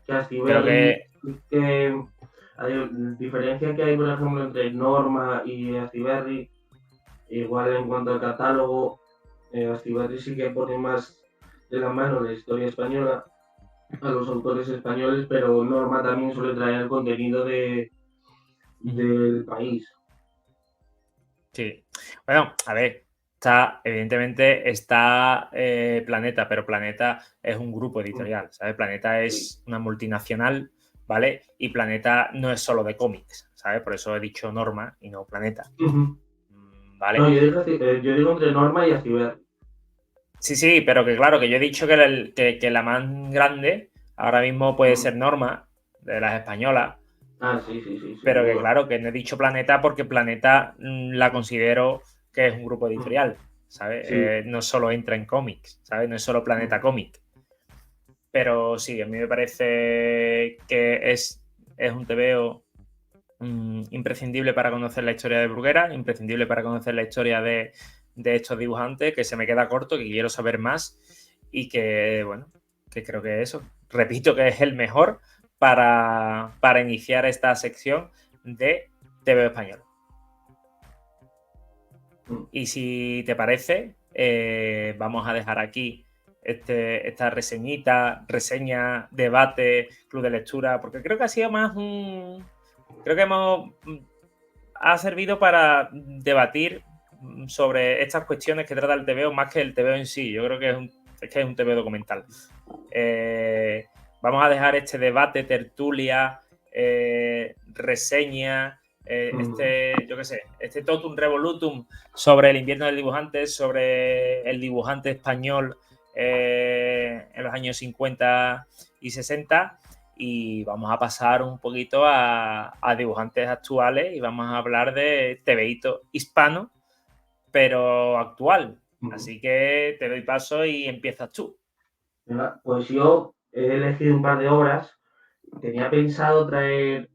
Creo Castiberri, que hay diferencia que hay, por ejemplo, entre Norma y Castiberri, igual en cuanto al catálogo, Castiberri sí que pone más de la mano la historia española a los autores españoles, pero Norma también suele traer el contenido del país. Sí. Bueno, a ver, evidentemente está Planeta, pero Planeta es un grupo editorial, ¿sabes? Planeta es una multinacional, ¿vale? Y Planeta no es solo de cómics, ¿sabes? Por eso he dicho Norma y no Planeta, ¿vale? No, yo digo entre Norma y Castiberri. Sí, pero que claro, que yo he dicho que la más grande ahora mismo puede ser Norma, de las españolas. Sí. Pero que claro, que no he dicho Planeta porque Planeta la considero que es un grupo editorial, ¿sabes? Sí. No solo entra en cómics, ¿sabes? No es solo Planeta Cómic. Pero sí, a mí me parece que es un TVO imprescindible para conocer la historia de Bruguera, imprescindible para conocer la historia de estos dibujantes, que se me queda corto, que quiero saber más y que, bueno, que creo que eso, repito que es el mejor para iniciar esta sección de TVO español. Y si te parece, vamos a dejar aquí esta reseña, debate, club de lectura, porque creo que ha sido más un... Creo que ha servido para debatir sobre estas cuestiones que trata el TVO más que el TVO en sí. Yo creo que es un TVO documental. Vamos a dejar este debate, tertulia, reseña, yo qué sé, este totum revolutum sobre el invierno del dibujante, sobre el dibujante español en los años 50 y 60. Y vamos a pasar un poquito a dibujantes actuales y vamos a hablar de TVito hispano, pero actual. Así que te doy paso y empiezas tú. Pues yo he elegido un par de obras. Tenía pensado traer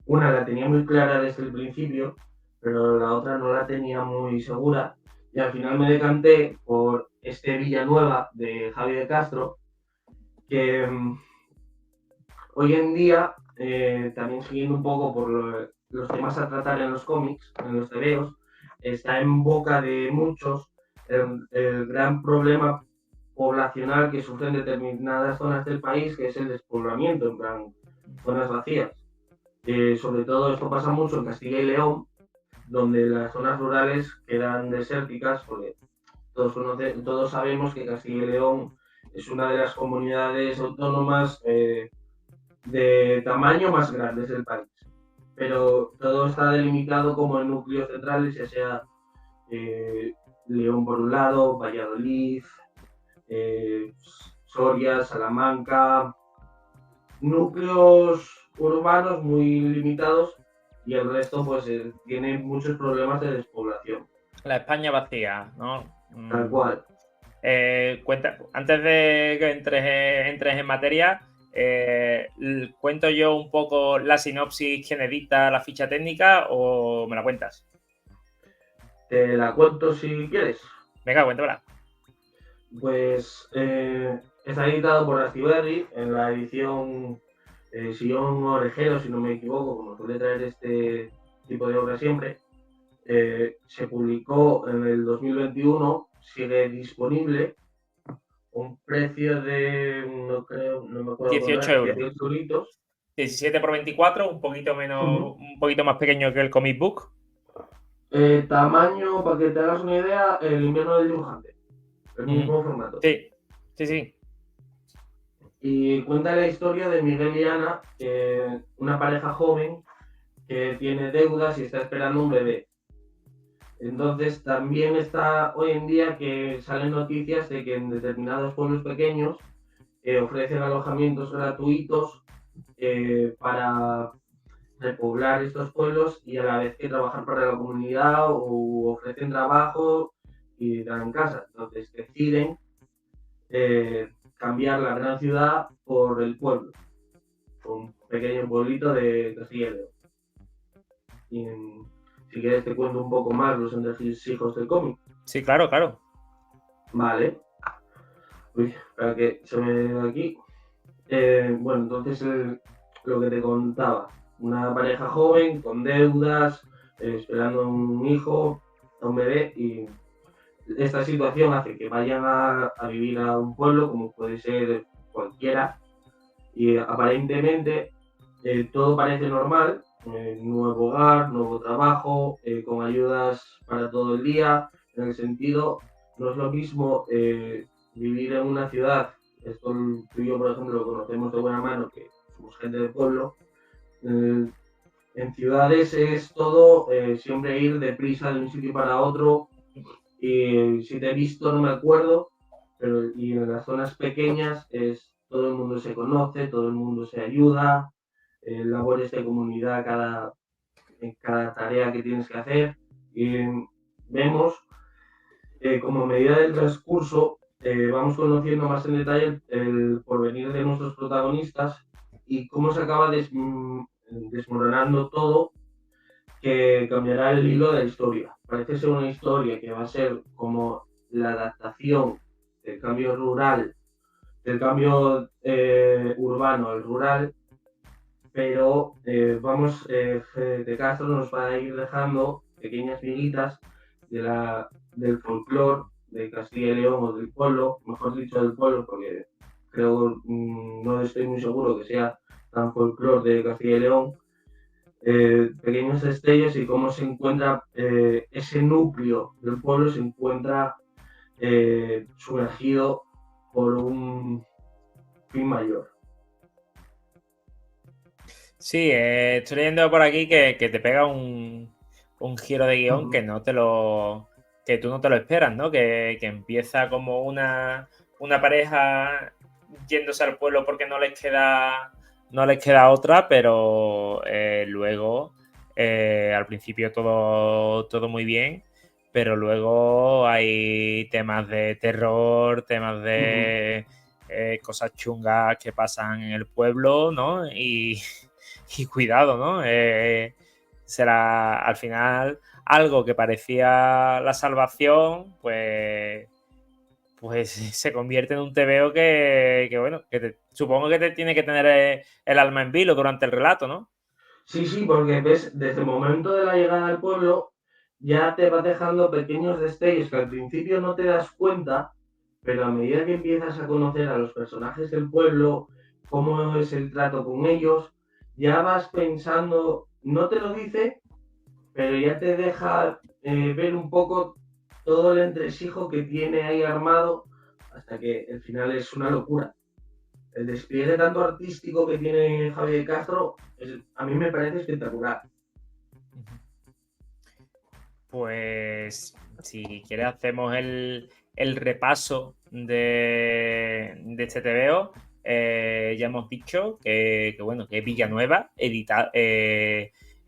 una, la tenía muy clara desde el principio, pero la otra no la tenía muy segura. Y al final me decanté por este Villanueva de Javi de Castro, que hoy en día, también siguiendo un poco por los temas a tratar en los cómics, en los tebeos, está en boca de muchos el gran problema poblacional que sufren determinadas zonas del país, que es el despoblamiento, en plan, zonas vacías. Sobre todo esto pasa mucho en Castilla y León, donde las zonas rurales quedan desérticas, porque todos sabemos que Castilla y León es una de las comunidades autónomas de tamaño más grandes del país. Pero todo está delimitado como en núcleos centrales, ya sea León por un lado, Valladolid, Soria, Salamanca, núcleos urbanos muy limitados, y el resto pues tiene muchos problemas de despoblación. La España vacía, ¿no? Tal cual. Antes de que entres en materia, ¿cuento yo un poco la sinopsis, quién edita, la ficha técnica o me la cuentas? Te la cuento si quieres. Venga, cuéntamela. Pues está editado por Astiberri en la edición Sillón Orejero, si no me equivoco, como suele traer este tipo de obra siempre. Se publicó en el 2021, sigue disponible, un precio de, no me acuerdo 18 cuál era, euros. 18 euritos. 17 por 24, un poquito menos, un poquito más pequeño que el comic book. Tamaño, para que te hagas una idea, el invierno del dibujante. El mismo formato. Sí, sí, sí. Y cuenta la historia de Miguel y Ana, una pareja joven que tiene deudas y está esperando un bebé. Entonces también está hoy en día que salen noticias de que en determinados pueblos pequeños ofrecen alojamientos gratuitos para repoblar estos pueblos y a la vez que trabajar para la comunidad o ofrecen trabajo y dan casa. Entonces deciden cambiar la gran ciudad por el pueblo, un pequeño pueblito de Castilla y León. Y si quieres te cuento un poco más los entresijos del cómic. Sí, claro, claro. Vale. Uy, para que se me ve aquí. Bueno, entonces lo que te contaba, una pareja joven con deudas, esperando un hijo, a un bebé, y esta situación hace que vayan a vivir a un pueblo, como puede ser cualquiera, y aparentemente todo parece normal, nuevo hogar, nuevo trabajo, con ayudas para todo el día, en el sentido, no es lo mismo vivir en una ciudad, esto tú y yo por ejemplo lo conocemos de buena mano, que somos gente de pueblo, en ciudades es todo siempre ir deprisa de un sitio para otro, y si te he visto no me acuerdo, pero y en las zonas pequeñas es todo el mundo se conoce, todo el mundo se ayuda, labores de comunidad en cada tarea que tienes que hacer. Y vemos como a medida del transcurso vamos conociendo más en detalle el porvenir de nuestros protagonistas y cómo se acaba desmoronando todo, que cambiará el hilo de la historia. Parece ser una historia que va a ser como la adaptación del cambio rural, del cambio urbano al rural, pero de Castro nos va a ir dejando pequeñas miguitas del folclore de Castilla y León o del pueblo, mejor dicho del pueblo, porque creo, no estoy muy seguro que sea tan folclore de Castilla y León, pequeños destellos y cómo se encuentra ese núcleo del pueblo, se encuentra sumergido por un fin mayor. Sí, estoy leyendo por aquí que te pega un giro de guión que que tú no te lo esperas, ¿no? Que empieza como una pareja yéndose al pueblo porque no les queda otra, pero luego al principio todo muy bien, pero luego hay temas de terror, temas de cosas chungas que pasan en el pueblo, ¿no? Y cuidado, ¿no? Será al final algo que parecía la salvación, pues se convierte en un tebeo que bueno, supongo que te tiene que tener el alma en vilo durante el relato, ¿no? Sí, porque ves, desde el momento de la llegada al pueblo ya te va dejando pequeños destellos que al principio no te das cuenta, pero a medida que empiezas a conocer a los personajes del pueblo, cómo es el trato con ellos, ya vas pensando, no te lo dice, pero ya te deja ver un poco todo el entresijo que tiene ahí armado hasta que el final es una locura. El despliegue tanto artístico que tiene Javier Castro a mí me parece espectacular. Pues si quieres hacemos el repaso de este TVO. Ya hemos dicho bueno, que es Villanueva,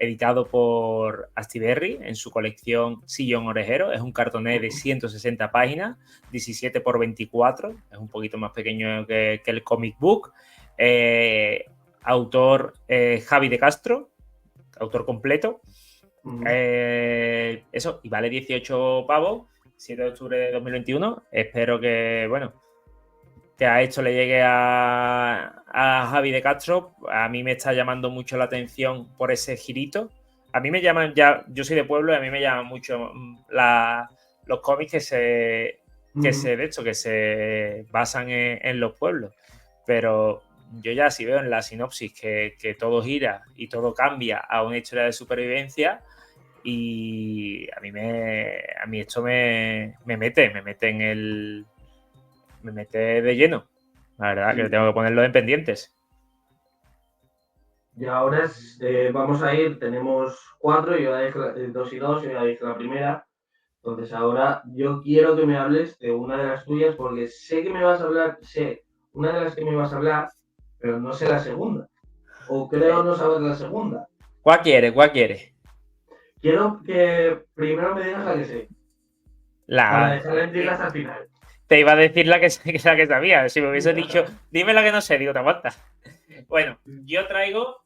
editado por Astiberri en su colección Sillón Orejero. Es un cartoné de 160 páginas, 17 por 24, es un poquito más pequeño que el comic book. Autor Javi de Castro, autor completo. Eso, y vale 18 pavos, 7 de octubre de 2021. Espero que, bueno, que a esto le llegue a Javi de Castro. A mí me está llamando mucho la atención por ese girito. A mí me llaman ya, yo soy de pueblo y a mí me llaman mucho los cómics que se basan en los pueblos. Pero yo ya si veo en la sinopsis que todo gira y todo cambia a una historia de supervivencia, y a mí esto me mete de lleno. La verdad que tengo que ponerlo en pendientes. Y ahora vamos a ir, tenemos 4, yo voy a dejar 2 y 2, yo voy a dejar la primera. Entonces ahora yo quiero que me hables de una de las tuyas, porque sé que me vas a hablar, sé una de las que me vas a hablar, pero no sé la segunda. O creo no saber la segunda. ¿Cuál quiere? Quiero que primero me digas la que sé. Para dejar intrigas al final. Te iba a decir la que sabía. Si me hubiese dicho, dime la que no sé, digo, te aguanta. Bueno, yo traigo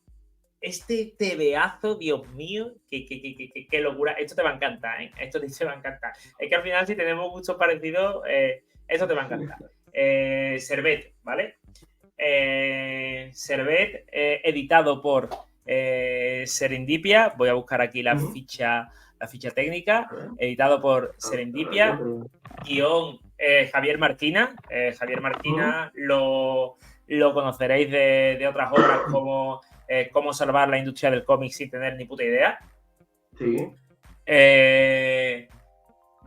este tebeazo, Dios mío, qué locura. Esto te va a encantar, ¿eh? Esto te va a encantar. Es que al final, si tenemos gustos parecidos, esto te va a encantar. Servet, ¿vale? Servet, editado por Serendipia. Voy a buscar aquí la ficha técnica. Editado por Serendipia. Guión Javier Marquina. Javier Marquina lo conoceréis de otras obras como Cómo salvar la industria del cómic sin tener ni puta idea. Sí.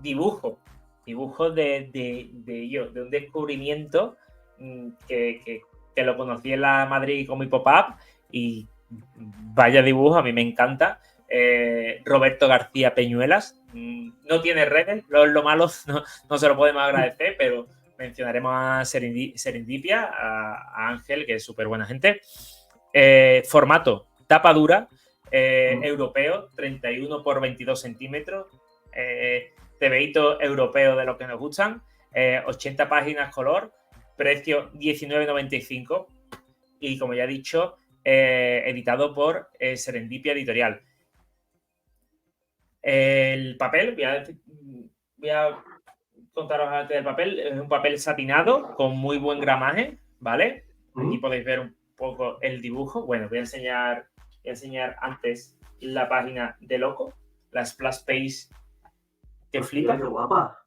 Dibujo de un descubrimiento que lo conocí en la Madrid con mi pop-up, y vaya dibujo, a mí me encanta. Roberto García Peñuelas, no tiene redes, lo malo no se lo podemos agradecer, pero mencionaremos a Serendipia, a Ángel, que es súper buena gente. Formato, tapa dura, europeo, 31 por 22 centímetros, tebeíto europeo de los que nos gustan, 80 páginas color, precio 19,95, y como ya he dicho, editado por Serendipia Editorial. El papel, voy a contaros antes del papel. Es un papel satinado con muy buen gramaje, ¿vale? Aquí podéis ver un poco el dibujo. Bueno, voy a enseñar antes la página de Loco, la splash page que flipa. ¡Qué guapa!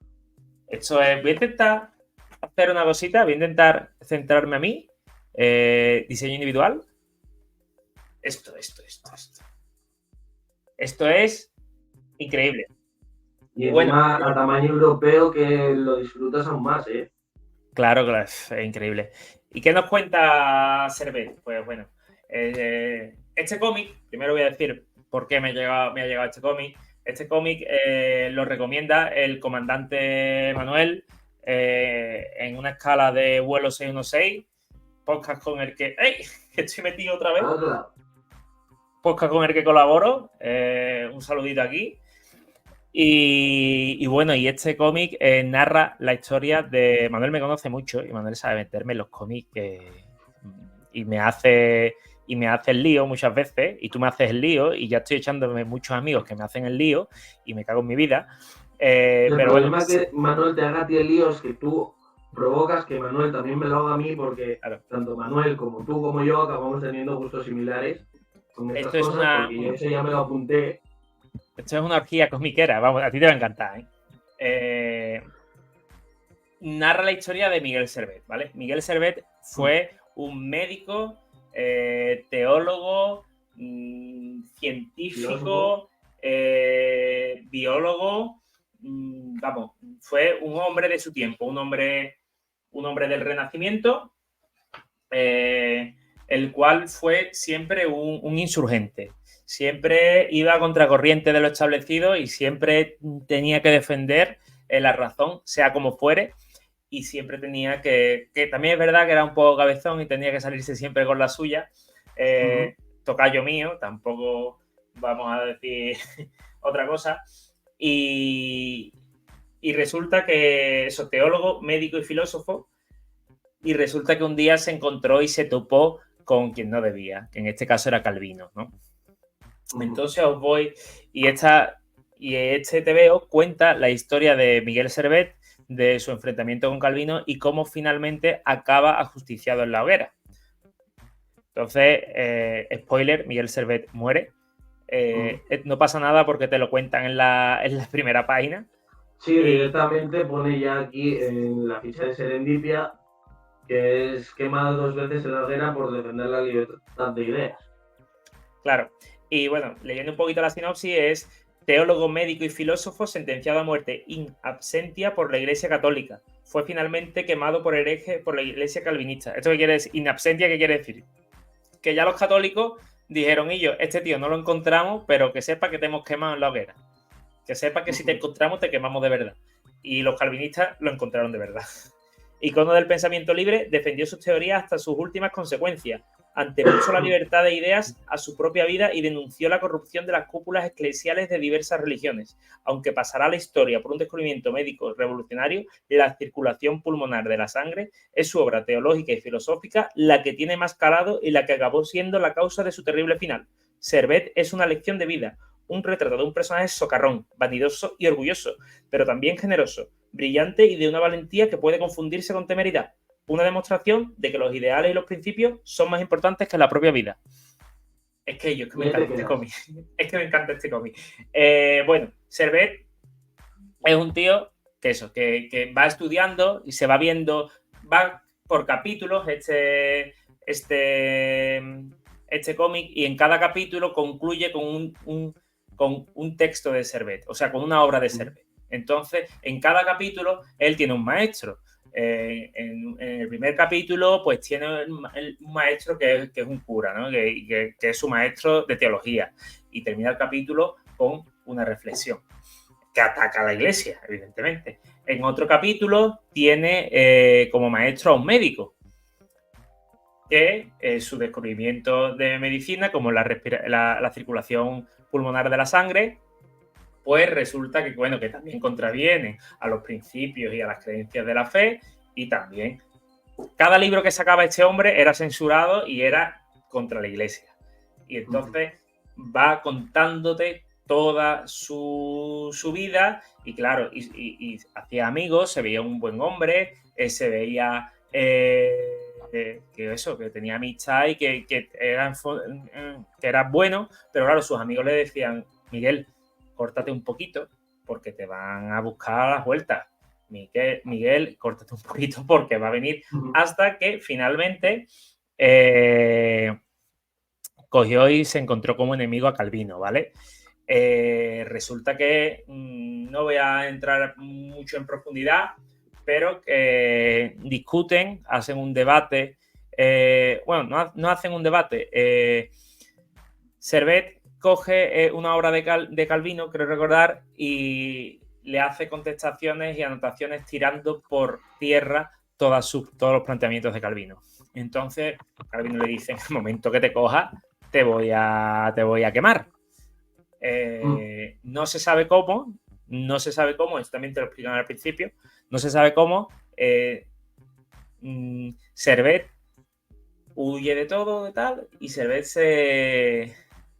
Esto es, voy a intentar hacer una cosita, voy a intentar centrarme a mí. Diseño individual. Esto es increíble. Y encima a tamaño europeo, que lo disfrutas aún más, ¿eh? Claro, es increíble. ¿Y qué nos cuenta Servet? Pues bueno, este cómic, primero voy a decir por qué me ha llegado este cómic. Este cómic lo recomienda el comandante Manuel en una escala de vuelo 616, podcast con el que... ¡Ey! Que estoy metido otra vez. Podcast con el que colaboro. Un saludito aquí. Y bueno, y este cómic narra la historia de... Manuel me conoce mucho y Manuel sabe meterme en los cómics y me hace el lío muchas veces, y tú me haces el lío, y ya estoy echándome muchos amigos que me hacen el lío y me cago en mi vida. El problema que Manuel te haga a ti el lío es que tú provocas que Manuel también me lo haga a mí, porque tanto Manuel como tú como yo acabamos teniendo gustos similares con estas cosas, porque yo eso ya me lo apunté. Esto es una orgía comiquera, vamos, a ti te va a encantar, ¿eh? Narra la historia de Miguel Servet, ¿vale? Miguel Servet fue un médico, teólogo, científico, biólogo, vamos, fue un hombre de su tiempo, un hombre del Renacimiento, el cual fue siempre un insurgente. Siempre iba a contracorriente de lo establecido y siempre tenía que defender la razón, sea como fuere, y siempre tenía que también es verdad que era un poco cabezón y tenía que salirse siempre con la suya. Tocayo mío, tampoco vamos a decir otra cosa. Y resulta que eso, teólogo, médico y filósofo, y resulta que un día se encontró y se topó con quien no debía, que en este caso era Calvino, ¿no? Entonces os voy, y este TVO cuenta la historia de Miguel Servet, de su enfrentamiento con Calvino y cómo finalmente acaba ajusticiado en la hoguera. Entonces, spoiler, Miguel Servet muere. No pasa nada porque te lo cuentan en la primera página. Sí, directamente pone ya aquí en la ficha de Serendipia que es quemado 2 veces en la hoguera por defender la libertad de ideas. Claro. Y bueno, leyendo un poquito la sinopsis, es teólogo, médico y filósofo sentenciado a muerte in absentia por la Iglesia Católica. Fue finalmente quemado por hereje por la Iglesia Calvinista. ¿Esto qué quiere decir? In absentia, ¿qué quiere decir? Que ya los católicos dijeron, y yo, este tío no lo encontramos, pero que sepa que te hemos quemado en la hoguera. Que sepa que si te encontramos, te quemamos de verdad. Y los calvinistas lo encontraron de verdad. Icono del pensamiento libre, defendió sus teorías hasta sus últimas consecuencias. Antepuso la libertad de ideas a su propia vida y denunció la corrupción de las cúpulas eclesiales de diversas religiones. Aunque pasará a la historia por un descubrimiento médico revolucionario, la circulación pulmonar de la sangre es su obra teológica y filosófica la que tiene más calado y la que acabó siendo la causa de su terrible final. Servet es una lección de vida, un retrato de un personaje socarrón, vanidoso y orgulloso, pero también generoso, brillante y de una valentía que puede confundirse con temeridad. Una demostración de que los ideales y los principios son más importantes que la propia vida. Es que me encanta este cómic. Es que me encanta este cómic. Bueno, Servet es un tío que va estudiando y se va viendo, va por capítulos este cómic, y en cada capítulo concluye con un texto de Servet, o sea, con una obra de Servet. Entonces, en cada capítulo, él tiene un maestro. En el primer capítulo, pues tiene un maestro que es un cura, ¿no? que es su maestro de teología. Y termina el capítulo con una reflexión que ataca a la iglesia, evidentemente. En otro capítulo tiene como maestro a un médico, que su descubrimiento de medicina, como la circulación pulmonar de la sangre, pues resulta que, bueno, que también contraviene a los principios y a las creencias de la fe, y también cada libro que sacaba este hombre era censurado y era contra la iglesia. Y entonces va contándote toda su vida, y claro, y hacía amigos, se veía un buen hombre, se veía que tenía amistad y que era bueno, pero claro, sus amigos le decían, Miguel, córtate un poquito porque te van a buscar a las vueltas. Miguel, córtate un poquito porque va a venir, hasta que finalmente cogió y se encontró como enemigo a Calvino, ¿vale? Resulta que no voy a entrar mucho en profundidad, pero discuten, hacen un debate. Bueno, no hacen un debate. Servet coge una obra de Calvino, creo recordar, y le hace contestaciones y anotaciones tirando por tierra todos los planteamientos de Calvino. Entonces, Calvino le dice, en el momento que te coja, te voy a quemar. No se sabe cómo, esto también te lo explican al principio, no se sabe cómo, Servet huye de todo y tal, y Servet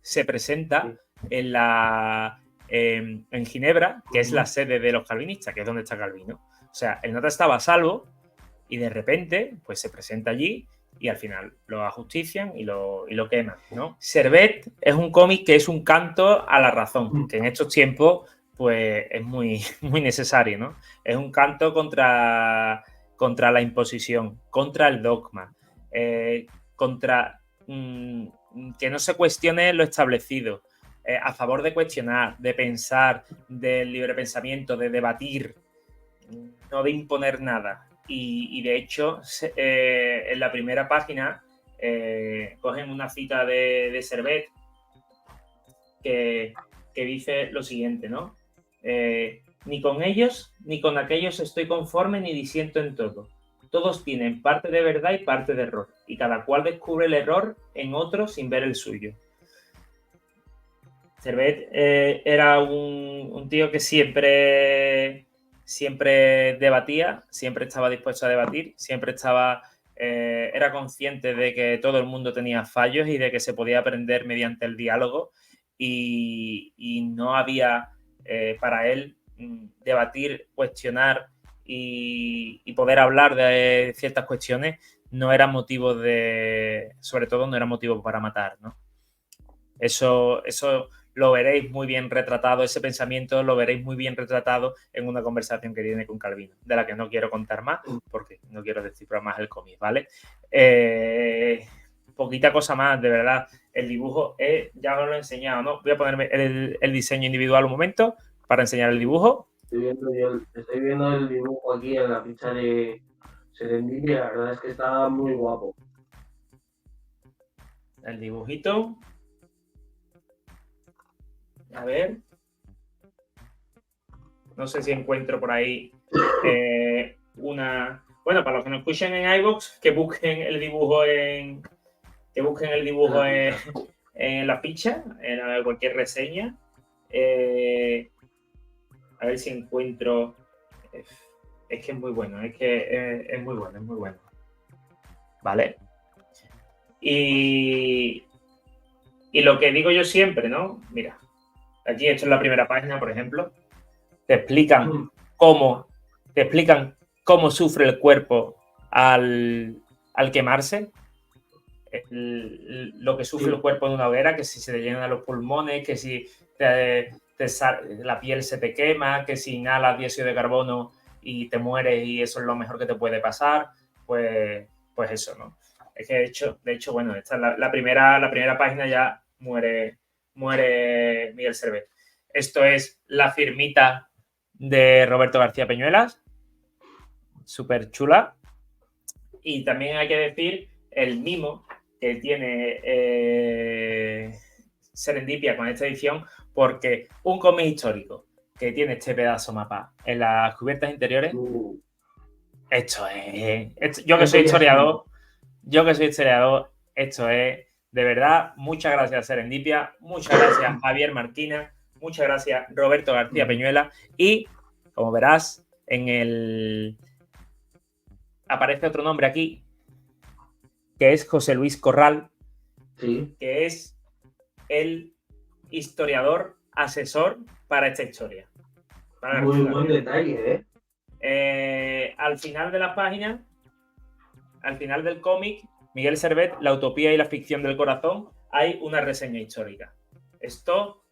se presenta en Ginebra, que es la sede de los calvinistas, que es donde está Calvino. O sea, el nota estaba a salvo y de repente pues se presenta allí y al final lo ajustician y lo queman, ¿no? Servet es un cómic que es un canto a la razón, que en estos tiempos pues es muy, muy necesario, ¿no? Es un canto contra la imposición, contra el dogma, contra que no se cuestione lo establecido, a favor de cuestionar, de pensar, del libre pensamiento, de debatir, no de imponer nada. Y de hecho, en la primera página cogen una cita de Servet que dice lo siguiente, ¿no? Ni con ellos ni con aquellos estoy conforme ni disiento en todo. Todos tienen parte de verdad y parte de error, y cada cual descubre el error en otro sin ver el suyo. Servet era un tío que siempre debatía, siempre estaba dispuesto a debatir, siempre era consciente de que todo el mundo tenía fallos y de que se podía aprender mediante el diálogo, y no había para él debatir, cuestionar y poder hablar de ciertas cuestiones no era motivo sobre todo no era motivo para matar, ¿no? Eso lo veréis muy bien retratado, ese pensamiento lo veréis muy bien retratado en una conversación que tiene con Calvino, de la que no quiero contar más porque no quiero descifrar más el cómic, ¿vale? Poquita cosa más, de verdad. El dibujo ya os lo he enseñado, ¿no? Voy a ponerme el diseño individual un momento para enseñar el dibujo. Estoy viendo el dibujo aquí en la ficha de Serendipia, la verdad es que está muy guapo. El dibujito. A ver. No sé si encuentro por ahí una... Bueno, para los que nos escuchen en iVoox, que busquen el dibujo en la ficha, en cualquier reseña. A ver si encuentro... Es que es muy bueno, es muy bueno, es muy bueno. ¿Vale? Y lo que digo yo siempre, ¿no? Mira, aquí esto es la primera página, por ejemplo. Te explican cómo sufre el cuerpo al quemarse. Lo que sufre el cuerpo en una hoguera, que si se te llenan los pulmones, que si la piel se te quema, que si inhalas dióxido de carbono y te mueres y eso es lo mejor que te puede pasar, pues eso, ¿no? Es que de hecho, bueno, esta es la primera página, ya muere Miguel Servet. Esto es la firmita de Roberto García Peñuelas, súper chula. Y también hay que decir el mimo que tiene Serendipia con esta edición, porque un cómic histórico que tiene este pedazo mapa en las cubiertas interiores, esto es... Yo que soy historiador, esto es, de verdad, muchas gracias Serendipia, muchas gracias Javier Marquina, muchas gracias Roberto García Peñuela, y como verás, aparece otro nombre aquí, que es José Luis Corral, sí, que es el historiador asesor para esta historia. Muy buen detalle, al final de la página, al final del cómic, Miguel Servet, La utopía y la ficción del corazón, hay una reseña histórica. Esto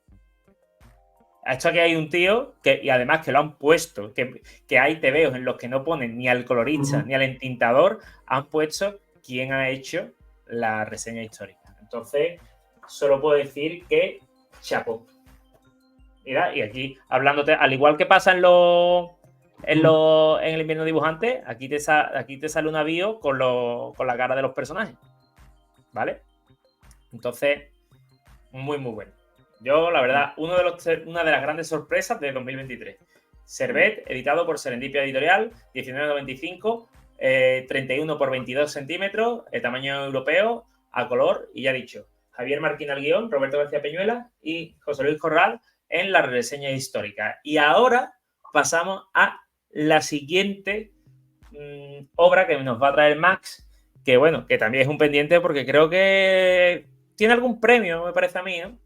aquí hay un tío y además que lo han puesto, que hay tebeos en los que no ponen ni al colorista ni al entintador, han puesto quién ha hecho la reseña histórica. Entonces, solo puedo decir que chapó. Mira, y aquí hablándote, al igual que pasa en el invierno dibujante, aquí te sale un avión con la cara de los personajes. ¿Vale? Entonces, muy, muy bueno. Yo, la verdad, una de las grandes sorpresas de 2023. Servet, editado por Serendipia Editorial, 19,95, 31 por 22 centímetros, tamaño europeo, a color, y ya dicho, Javier Marquín al guión, Roberto García Peñuela y José Luis Corral en la reseña histórica. Y ahora pasamos a la siguiente obra que nos va a traer Max, que bueno, que también es un pendiente porque creo que tiene algún premio, me parece a mí, ¿no?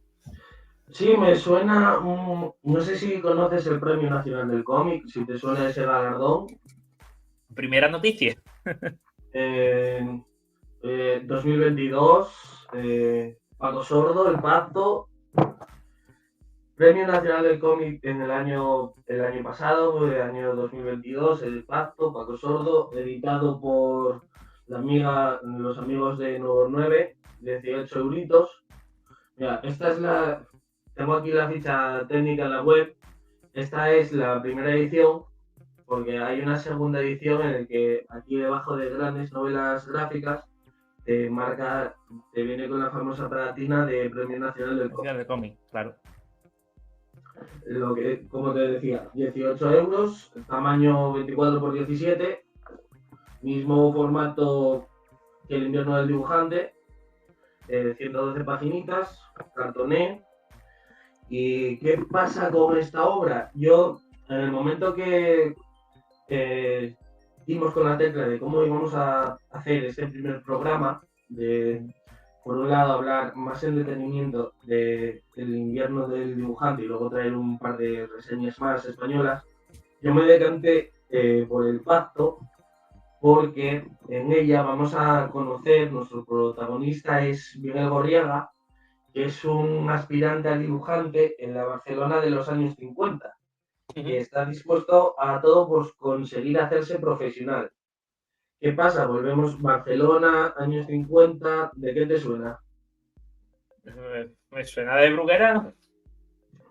Sí, me suena, no sé si conoces el Premio Nacional del Cómic, si te suena ese galardón. Primera noticia. 2022, Paco Sordo, El Pacto, Premio Nacional del Cómic en el año pasado, el año 2022, El Pacto, Paco Sordo, editado por los amigos de Nuevo 9, 18 euritos. Mira, tengo aquí la ficha técnica en la web. Esta es la primera edición, porque hay una segunda edición en la que aquí debajo de grandes novelas gráficas te viene con la famosa pegatina de Premio Nacional del Cómic. Claro. Como te decía, 18 euros, tamaño 24 por 17, mismo formato que el invierno del dibujante, 112 paginitas, cartoné. ¿Y qué pasa con esta obra? Yo, en el momento que dimos con la tecla de cómo íbamos a hacer este primer programa, por un lado hablar más en detenimiento del invierno del dibujante y luego traer un par de reseñas más españolas, yo me decanté por El Pacto, porque en ella vamos a conocer, nuestro protagonista es Miguel Gorriaga, que es un aspirante a dibujante en la Barcelona de los años 50, que está dispuesto a todo por conseguir hacerse profesional. ¿Qué pasa? Volvemos Barcelona, años 50, ¿de qué te suena? Me suena de Bruguera, ¿no?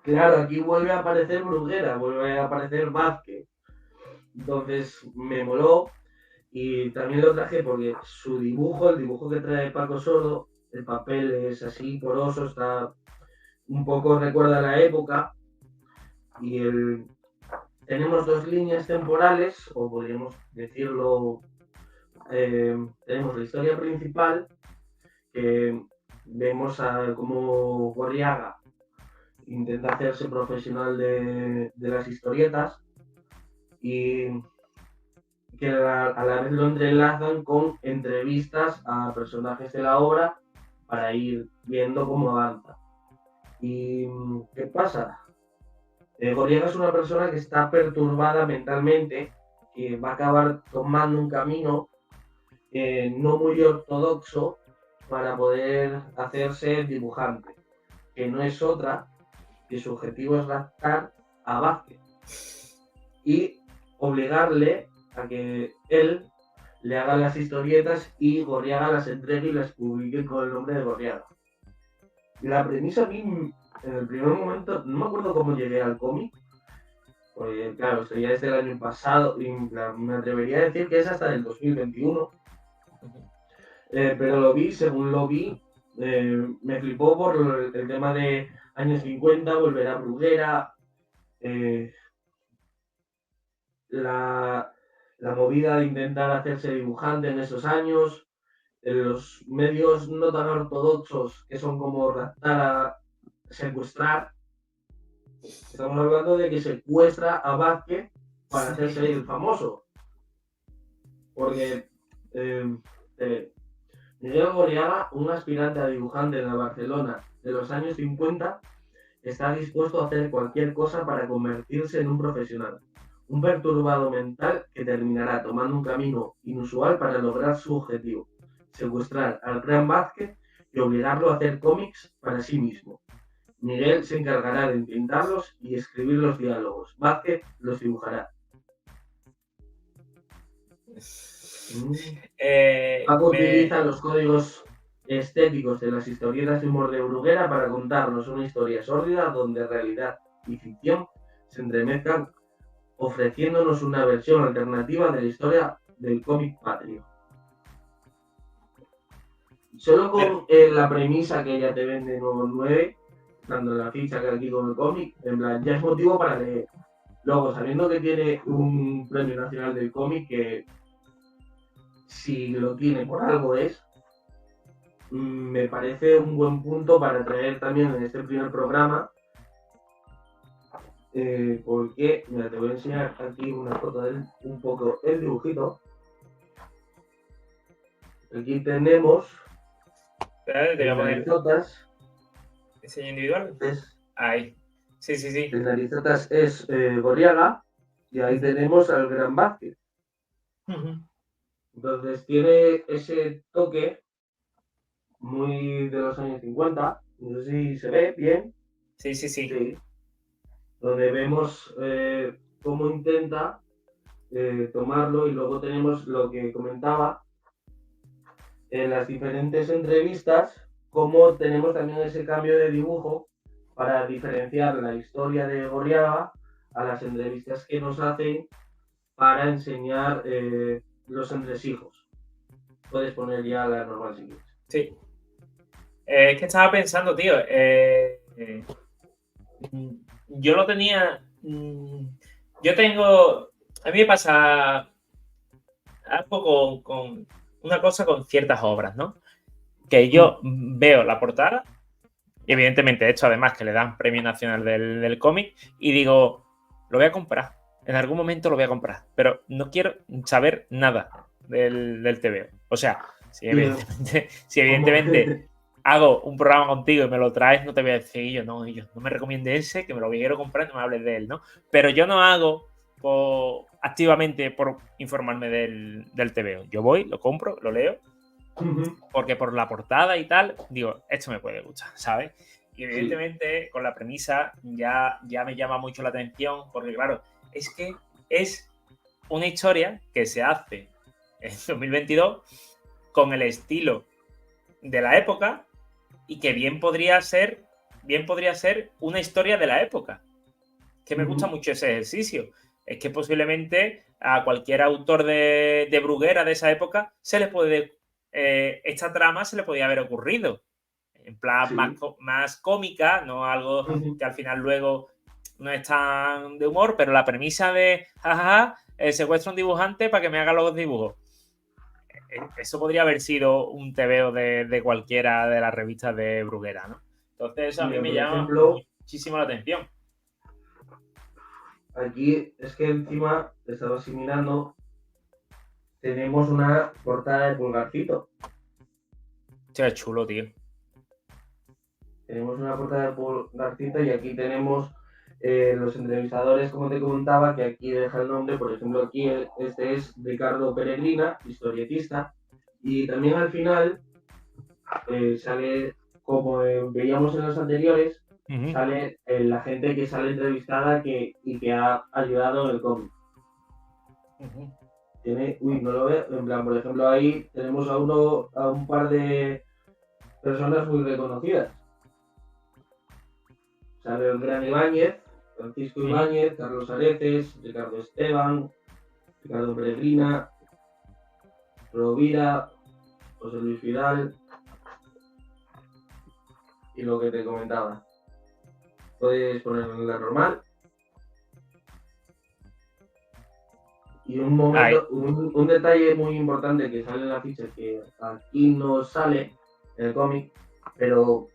Claro, aquí vuelve a aparecer Bruguera, vuelve a aparecer Vázquez. Entonces me moló y también lo traje porque su dibujo, el dibujo que trae Paco Soro, el papel es así poroso, está un poco recuerda la época y tenemos dos líneas temporales, o podríamos decirlo, tenemos la historia principal, que vemos a cómo Gorriaga intenta hacerse profesional de las historietas y que a la vez lo entrelazan con entrevistas a personajes de la obra para ir viendo cómo avanza. ¿Y qué pasa? Gorriaga es una persona que está perturbada mentalmente, que va a acabar tomando un camino no muy ortodoxo para poder hacerse dibujante, que no es otra, que su objetivo es raptar a Vázquez y obligarle a que él le haga las historietas y Gorriaga las entregue y las publique con el nombre de Gorriaga. La premisa a mí, en el primer momento, no me acuerdo cómo llegué al cómic, porque claro, esto ya es del año pasado y me atrevería a decir que es hasta el 2021, pero lo vi, según lo vi, me flipó por el tema de años 50, volver a Bruguera, eh, la, la movida de intentar hacerse dibujante en esos años, los medios no tan ortodoxos que son como raptar a secuestrar. Estamos hablando de que secuestra a Vázquez para hacerse el famoso. Porque Miguel Gorriaga, un aspirante a dibujante en la Barcelona de los años 50, está dispuesto a hacer cualquier cosa para convertirse en un profesional. Un perturbado mental que terminará tomando un camino inusual para lograr su objetivo: secuestrar al gran Vázquez y obligarlo a hacer cómics para sí mismo. Miguel se encargará de pintarlos y escribir los diálogos. Vázquez los dibujará. Paco utiliza los códigos estéticos de las historietas de humor de Bruguera para contarnos una historia sórdida donde realidad y ficción se entremezclan, ofreciéndonos una versión alternativa de la historia del cómic patrio. Solo con la premisa que ella te vende Nuevo 9, tanto en la ficha que aquí con el cómic, en plan, ya es motivo para leer. Luego, sabiendo que tiene un premio nacional del cómic, que si lo tiene por algo es, me parece un buen punto para traer también en este primer programa, porque, mira, te voy a enseñar aquí una foto de un poco el dibujito. Aquí tenemos narizotas. ¿Diseño individual? Ahí. Sí, sí, sí. El narizotas es Gorriaga y ahí tenemos al gran Vázquez. Entonces tiene ese toque muy de los años 50, no sé si se ve bien. Sí, sí, sí. Sí. Donde vemos cómo intenta tomarlo y luego tenemos lo que comentaba en las diferentes entrevistas, cómo tenemos también ese cambio de dibujo para diferenciar la historia de Gorriaga a las entrevistas que nos hacen para enseñar los entresijos. Puedes poner ya la normal si quieres. Sí. Es que estaba pensando, tío. Yo lo tenía. Yo tengo. A mí me pasa algo con una cosa con ciertas obras, ¿no? Que yo veo la portada, y evidentemente esto además que le dan premio nacional del cómic, y digo, lo voy a comprar. En algún momento lo voy a comprar, pero no quiero saber nada del TVO. O sea, si evidentemente hago un programa contigo y me lo traes, no te voy a decir yo no me recomiende ese, que me lo quiero comprar y no me hables de él, ¿no? Pero yo no hago activamente por informarme del TVO. Yo voy, lo compro, lo leo porque por la portada y tal, digo, esto me puede gustar, ¿sabes? Y evidentemente con la premisa ya me llama mucho la atención, porque claro, es que es una historia que se hace en 2022 con el estilo de la época y que bien podría ser una historia de la época. Que me gusta mucho ese ejercicio. Es que posiblemente a cualquier autor de Bruguera de esa época se le puede esta trama se le podía haber ocurrido en plan más cómica, no algo que al final luego no es tan de humor, pero la premisa de jajaja, secuestro a un dibujante para que me haga los dibujos. Eso podría haber sido un tebeo de cualquiera de las revistas de Bruguera, ¿no? Entonces eso a mí me llama muchísimo la atención. Aquí es que encima, estaba asimilando, tenemos una portada de Pulgarcito. Qué chulo, tío. Tenemos una portada de Pulgarcito y aquí tenemos los entrevistadores, como te comentaba, que aquí deja el nombre. Por ejemplo, aquí este es Ricardo Peregrina, historietista, y también al final sale, como veíamos en los anteriores, sale la gente que sale entrevistada y que ha ayudado en el cómic. No lo veo, en plan, por ejemplo, ahí tenemos a un par de personas muy reconocidas. Sale el Gran Ibáñez, Francisco Ibáñez, Carlos Areces, Ricardo Esteban, Ricardo Peregrina, Rovira, José Luis Vidal y lo que te comentaba. Puedes ponerlo en la normal. Y un detalle muy importante que sale en la ficha, que aquí no sale en el cómic, pero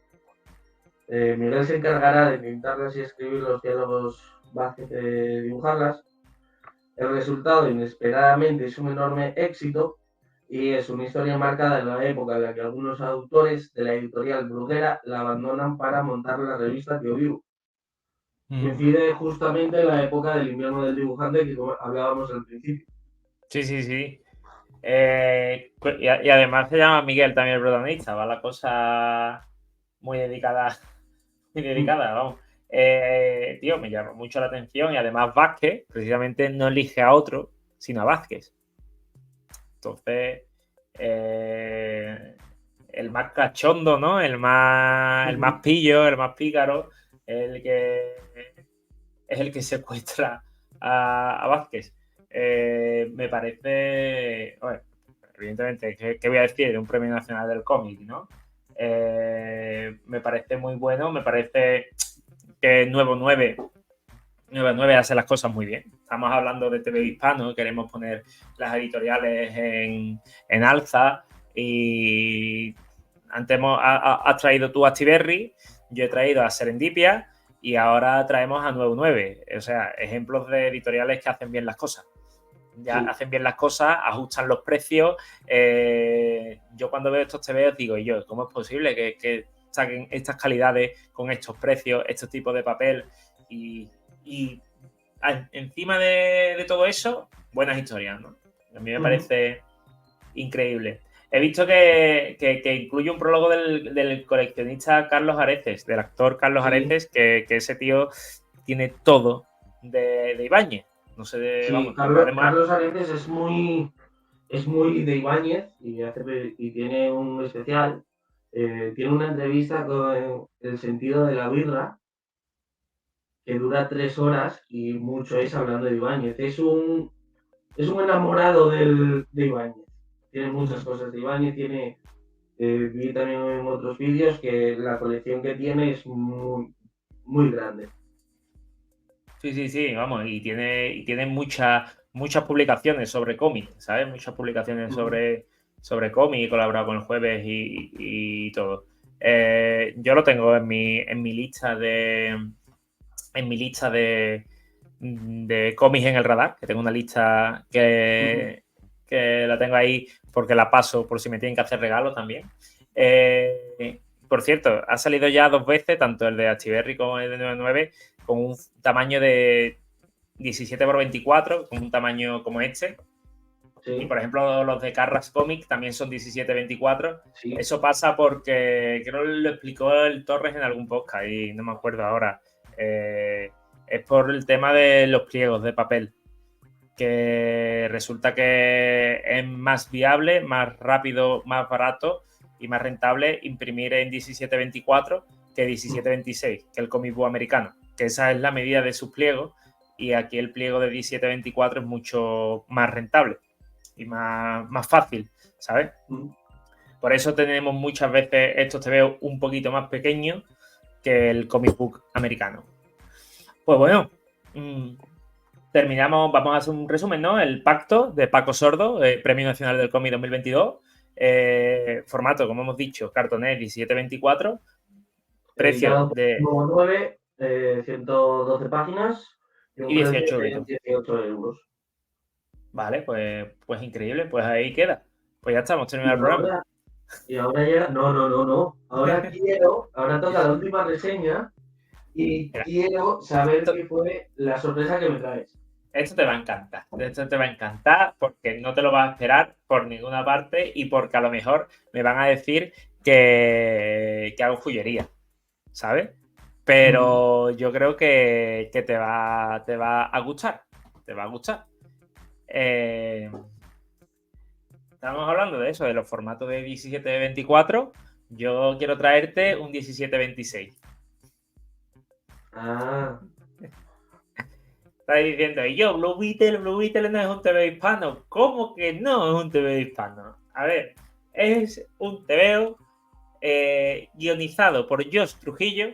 Miguel se encargará de pintarlas y escribir los diálogos Vázquez de dibujarlas. El resultado, inesperadamente, es un enorme éxito y es una historia marcada en la época en la que algunos autores de la editorial Bruguera la abandonan para montar la revista Tío Vivo. Coincide justamente en la época del invierno del dibujante que hablábamos al principio. Sí. Y además se llama Miguel también el protagonista, va la cosa muy dedicada, vamos. Tío, me llama mucho la atención y además Vázquez precisamente no elige a otro, sino a Vázquez. Entonces, el más cachondo, ¿no? El más pillo, el más pícaro, es el que secuestra a Vázquez. Me parece, bueno, evidentemente, ¿qué voy a decir? De un premio nacional del cómic, ¿no? Me parece muy bueno, me parece que Nuevo 9 hace las cosas muy bien. Estamos hablando de TV Hispano, queremos poner las editoriales en alza y antes has traído tú a Astiberri, yo he traído a Serendipia y ahora traemos a Nuevo 9. O sea, ejemplos de editoriales que hacen bien las cosas. Hacen bien las cosas, ajustan los precios. Yo cuando veo estos TVOs digo, ¿cómo es posible que saquen estas calidades con estos precios, estos tipos de papel? Y encima de todo eso, buenas historias, ¿no? A mí me parece increíble. He visto que incluye un prólogo del coleccionista Carlos Areces, del actor Carlos Areces, que ese tío tiene todo de Ibáñez. No sé, vamos, Carlos Areces es muy de Ibáñez y tiene un especial. Tiene una entrevista con El sentido de la birra que dura 3 horas y mucho es hablando de Ibáñez. Es un enamorado de Ibáñez. Tiene muchas cosas de Ibáñez, vi también en otros vídeos que la colección que tiene es muy, muy grande. Sí, vamos, y tiene muchas publicaciones sobre cómic, ¿sabes? Muchas publicaciones sobre cómic, he colaborado con el Jueves y todo. Yo lo tengo en mi lista de cómics en el radar, que tengo una lista que la tengo ahí porque la paso por si me tienen que hacer regalos también. Por cierto, ha salido ya 2 veces, tanto el de Astiberri como el de 99, con un tamaño de 17 por 24, con un tamaño como este. Sí, Y, por ejemplo, los de Carras Comics también son 17-24. sí. Eso pasa porque, creo que lo explicó el Torres en algún podcast y no me acuerdo ahora. Es por el tema de los pliegos de papel, que resulta que es más viable, más rápido, más barato y más rentable imprimir en 17-24 que 17-26, que el comic book americano, que esa es la medida de sus pliegos, y aquí el pliego de 17-24 es mucho más rentable y más fácil, ¿sabes? Por eso tenemos muchas veces estos TVO un poquito más pequeños que el comic book americano. Pues bueno, terminamos, vamos a hacer un resumen, ¿no? El Pacto de Paco Sordo, Premio Nacional del Cómic 2022. Formato, como hemos dicho, cartoné 17-24. Precio de... 9, 112 páginas y un Y precio 18 de euros. 18 euros. Vale, pues increíble, pues ahí queda. Pues ya estamos, Y terminado el programa. ahora ya, no. Ahora toca la última reseña y Mira, quiero saber qué fue la sorpresa que me traes. esto te va a encantar. Esto te va a encantar porque no te lo vas a esperar por ninguna parte y porque a lo mejor me van a decir que hago fullería, ¿sabes? Pero yo creo que te va a gustar. Te va a gustar. Estábamos hablando de eso, de los formatos de 17-24. Yo quiero traerte un 17-26. Ah, Está diciendo, y yo, Blue Beetle no es un TV hispano. ¿Cómo que no es un TV hispano? A ver, es un TVO guionizado por Josh Trujillo,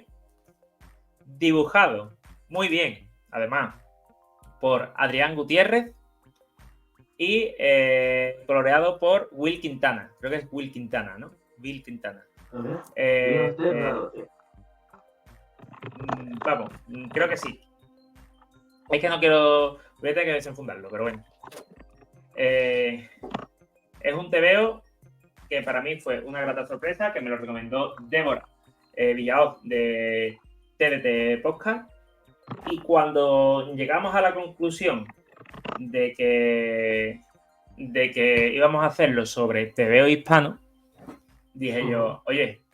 dibujado muy bien, además, por Adrián Gutiérrez y coloreado por Will Quintana. Creo que es Will Quintana, ¿no? Will Quintana. a ver. Vamos, creo que sí. Es que no quiero... Voy a tener que desenfundarlo, pero bueno. Es un TVO que para mí fue una grata sorpresa, que me lo recomendó Débora Villaoz de TDT Podcast. Y cuando llegamos a la conclusión de que íbamos a hacerlo sobre TVO hispano, dije yo, oye,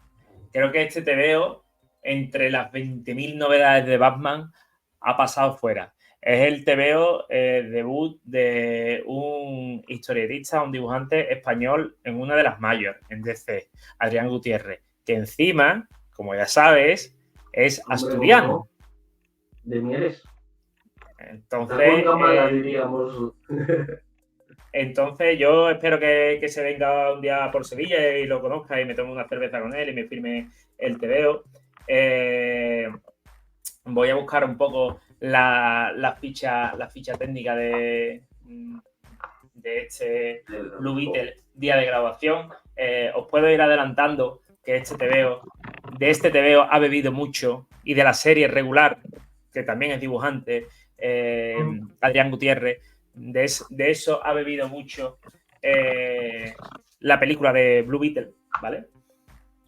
creo que este TVO, entre las 20.000 novedades de Batman, ha pasado fuera. Es el TVO debut de un historietista, un dibujante español en una de las mayores, en DC, Adrián Gutiérrez, que encima, como ya sabes, es asturiano. De Mieres. Entonces, diríamos. Entonces yo espero que se venga un día por Sevilla y lo conozca y me tome una cerveza con él y me firme el TVO. Voy a buscar un poco la ficha técnica de este Blue Beetle día de grabación. Os puedo ir adelantando que de este TVO ha bebido mucho, y de la serie regular, que también es dibujante, Adrián Gutiérrez, de eso ha bebido mucho la película de Blue Beetle, ¿vale?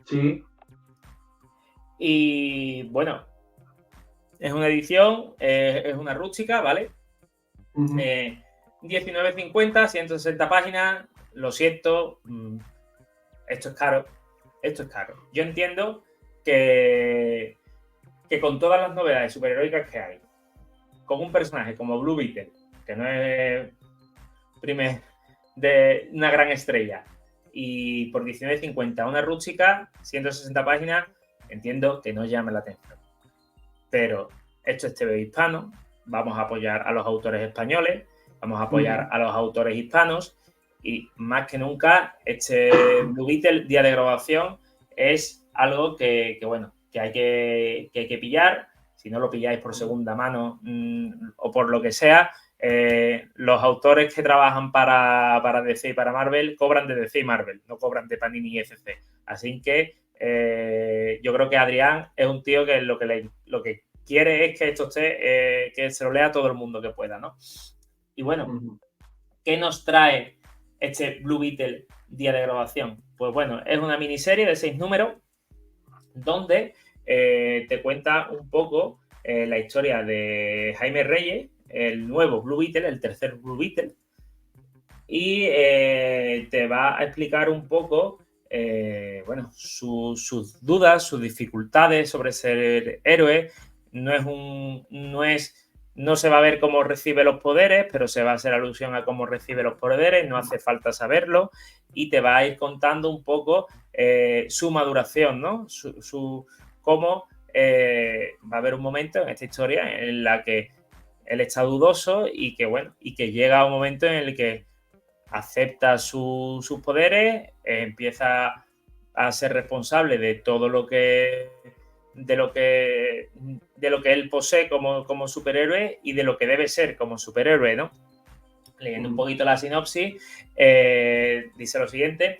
Sí. Y bueno, es una edición, es una rústica, ¿vale? 19.50, 160 páginas. Lo siento, esto es caro. Yo entiendo que con todas las novedades superheroicas que hay, con un personaje como Blue Beetle, que no es de una gran estrella, y por 19.50 una rústica, 160 páginas, entiendo que no llame la atención. Pero esto es TV hispano, vamos a apoyar a los autores españoles, vamos a apoyar a los autores hispanos, y más que nunca este Blue Beetle día de grabación es algo que hay que pillar. Si no lo pilláis por segunda mano o por lo que sea, los autores que trabajan para DC y para Marvel cobran de DC y Marvel, no cobran de Panini y FC. Así que yo creo que Adrián es un tío que lo que quiere es que esto esté, que se lo lea todo el mundo que pueda, ¿no? Y bueno, ¿qué nos trae este Blue Beetle día de grabación? Pues bueno, es una miniserie de 6 números donde te cuenta un poco la historia de Jaime Reyes, el nuevo Blue Beetle, el tercer Blue Beetle, y te va a explicar un poco bueno, sus dudas, sus dificultades sobre ser héroe. No se va a ver cómo recibe los poderes, pero se va a hacer alusión a cómo recibe los poderes, no hace falta saberlo, y te va a ir contando un poco su maduración, ¿no? Cómo va a haber un momento en esta historia en la que él está dudoso y que, bueno, y que llega un momento en el que acepta sus poderes, empieza a ser responsable de todo lo que de lo que él posee como superhéroe y de lo que debe ser como superhéroe, ¿no? Leyendo un poquito la sinopsis, dice lo siguiente: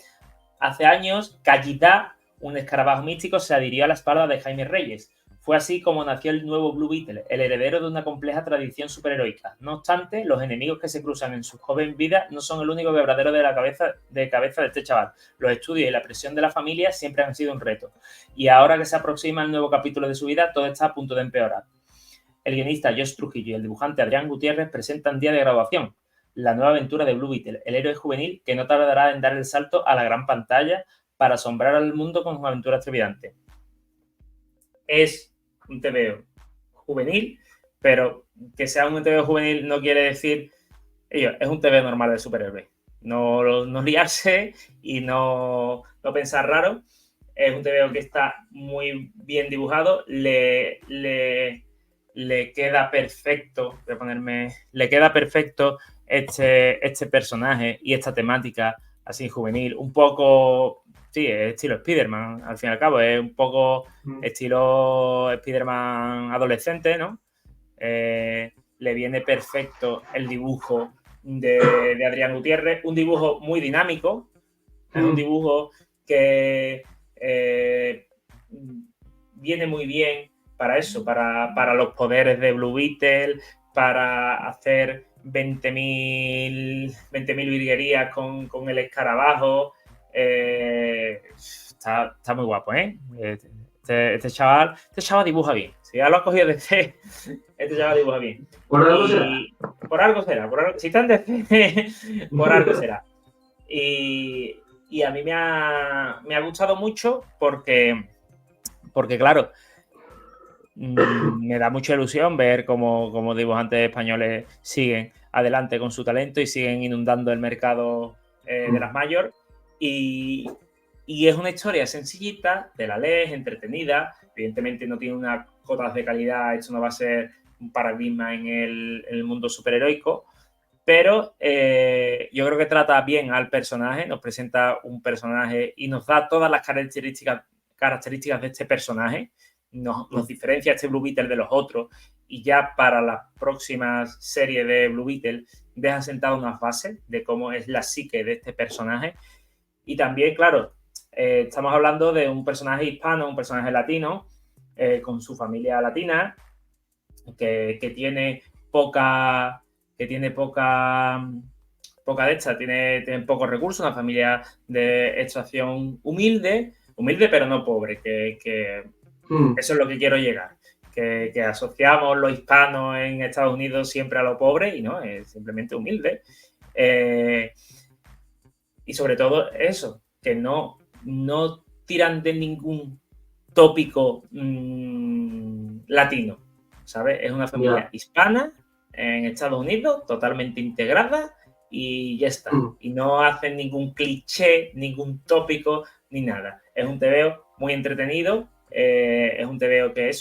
hace años, Kallidá, un escarabajo místico, se adhirió a la espalda de Jaime Reyes. Fue así como nació el nuevo Blue Beetle, el heredero de una compleja tradición superheroica. No obstante, los enemigos que se cruzan en su joven vida no son el único quebradero de cabeza de este chaval. Los estudios y la presión de la familia siempre han sido un reto. Y ahora que se aproxima el nuevo capítulo de su vida, todo está a punto de empeorar. El guionista Josh Trujillo y el dibujante Adrián Gutiérrez presentan Día de Graduación, la nueva aventura de Blue Beetle, el héroe juvenil que no tardará en dar el salto a la gran pantalla para asombrar al mundo con sus aventuras trepidantes. Es un TVO juvenil, pero que sea un TVO juvenil no quiere decir... es un TVO normal de superhéroes. No liarse y no pensar raro. Es un TVO que está muy bien dibujado, le queda perfecto, voy a ponerme, le queda perfecto este personaje y esta temática así juvenil, un poco, sí, es estilo Spider-Man, al fin y al cabo, es un poco estilo Spider-Man adolescente, ¿no? Le viene perfecto el dibujo de Adrián Gutiérrez, un dibujo muy dinámico, es un dibujo que viene muy bien para eso, para los poderes de Blue Beetle, para hacer 20.000 virguerías con el escarabajo. Está muy guapo, ¿eh? Este chaval dibuja bien. Si ya lo has cogido de este chaval dibuja bien. Por algo será. Por algo será. Si están de DC, por algo será. Y a mí me ha gustado mucho porque claro, me da mucha ilusión ver cómo dibujantes españoles siguen adelante con su talento y siguen inundando el mercado de las mayors. Y es una historia sencillita, te la lees, entretenida. Evidentemente no tiene unas cotas de calidad, esto no va a ser un paradigma en el mundo superheroico, pero yo creo que trata bien al personaje, nos presenta un personaje y nos da todas las características de este personaje, nos diferencia este Blue Beetle de los otros, y ya para las próximas series de Blue Beetle deja sentado unas bases de cómo es la psique de este personaje. Y también, claro, estamos hablando de un personaje hispano, un personaje latino, con su familia latina, que tiene poca tiene pocos recursos, una familia de extracción humilde pero no pobre, que eso es lo que quiero llegar, que asociamos los hispanos en Estados Unidos siempre a lo pobre y no, es simplemente humilde. Y sobre todo eso, que no tiran de ningún tópico latino, ¿sabes? Es una familia hispana en Estados Unidos, totalmente integrada, y ya está. Y no hacen ningún cliché, ningún tópico, ni nada. Es un TVO muy entretenido, es un TVO que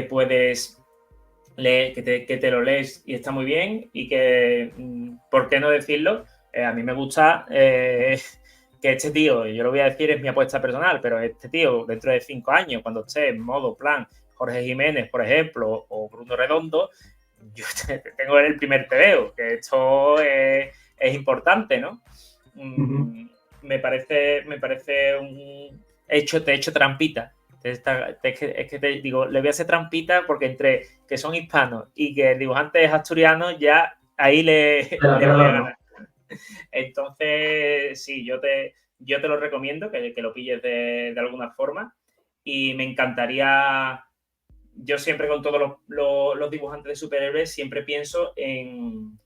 puedes leer, que te lo lees y está muy bien, y que, ¿por qué no decirlo? A mí me gusta que este tío, yo lo voy a decir, es mi apuesta personal, pero este tío, dentro de 5 años, cuando esté en modo plan Jorge Jiménez, por ejemplo, o Bruno Redondo, yo tengo el primer TVO, que esto es importante, ¿no? Me parece un... te he hecho trampita. Es que te digo, le voy a hacer trampita porque entre que son hispanos y que el dibujante es asturiano, ya ahí le voy a ganar. Entonces, sí, yo te lo recomiendo, que lo pilles de alguna forma, y me encantaría. Yo siempre, con todos los dibujantes de superhéroes, siempre pienso en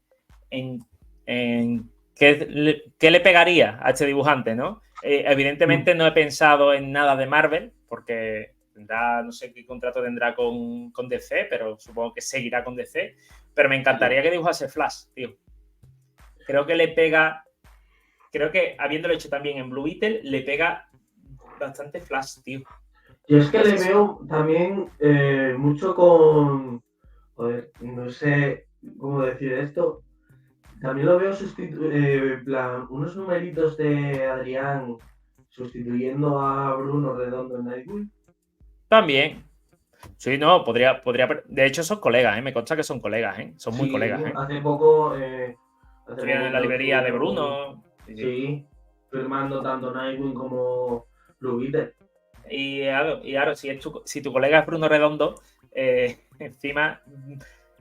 en qué le pegaría a este dibujante, ¿no? Evidentemente no he pensado en nada de Marvel, porque no sé qué contrato tendrá con DC, pero supongo que seguirá con DC. Pero me encantaría que dibujase Flash, tío. Creo que le pega. Creo que habiéndolo hecho también en Blue Beetle, le pega bastante Flash, tío. Yo es que le veo también mucho con. Joder, no sé cómo decir esto. También lo veo en plan, unos numeritos de Adrián sustituyendo a Bruno Redondo en Nightwing. También. Sí, no, podría. De hecho, son colegas, ¿eh? Me consta que son colegas, ¿eh? Son muy colegas, ¿eh? Hace poco. Estuvieron en la librería de Bruno. Sí, firmando tanto Nightwing como Blue Beetle. Y claro, si tu colega es Bruno Redondo, encima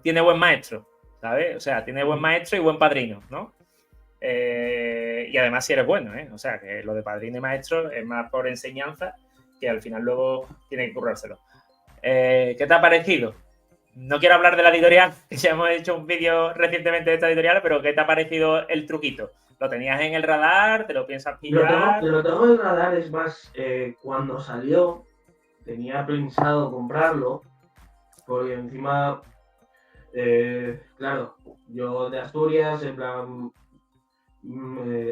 tiene buen maestro, ¿sabes? O sea, tiene buen maestro y buen padrino, ¿no? Y además si eres bueno, ¿eh? O sea, que lo de padrino y maestro es más por enseñanza, que al final luego tiene que currárselo. ¿Qué te ha parecido? No quiero hablar de la editorial, que ya hemos hecho un vídeo recientemente de esta editorial, pero ¿qué te ha parecido el truquito? ¿Lo tenías en el radar? ¿Te lo piensas pillar? Lo tengo en el radar, es más, cuando salió tenía pensado comprarlo, porque encima, claro, yo de Asturias, en plan,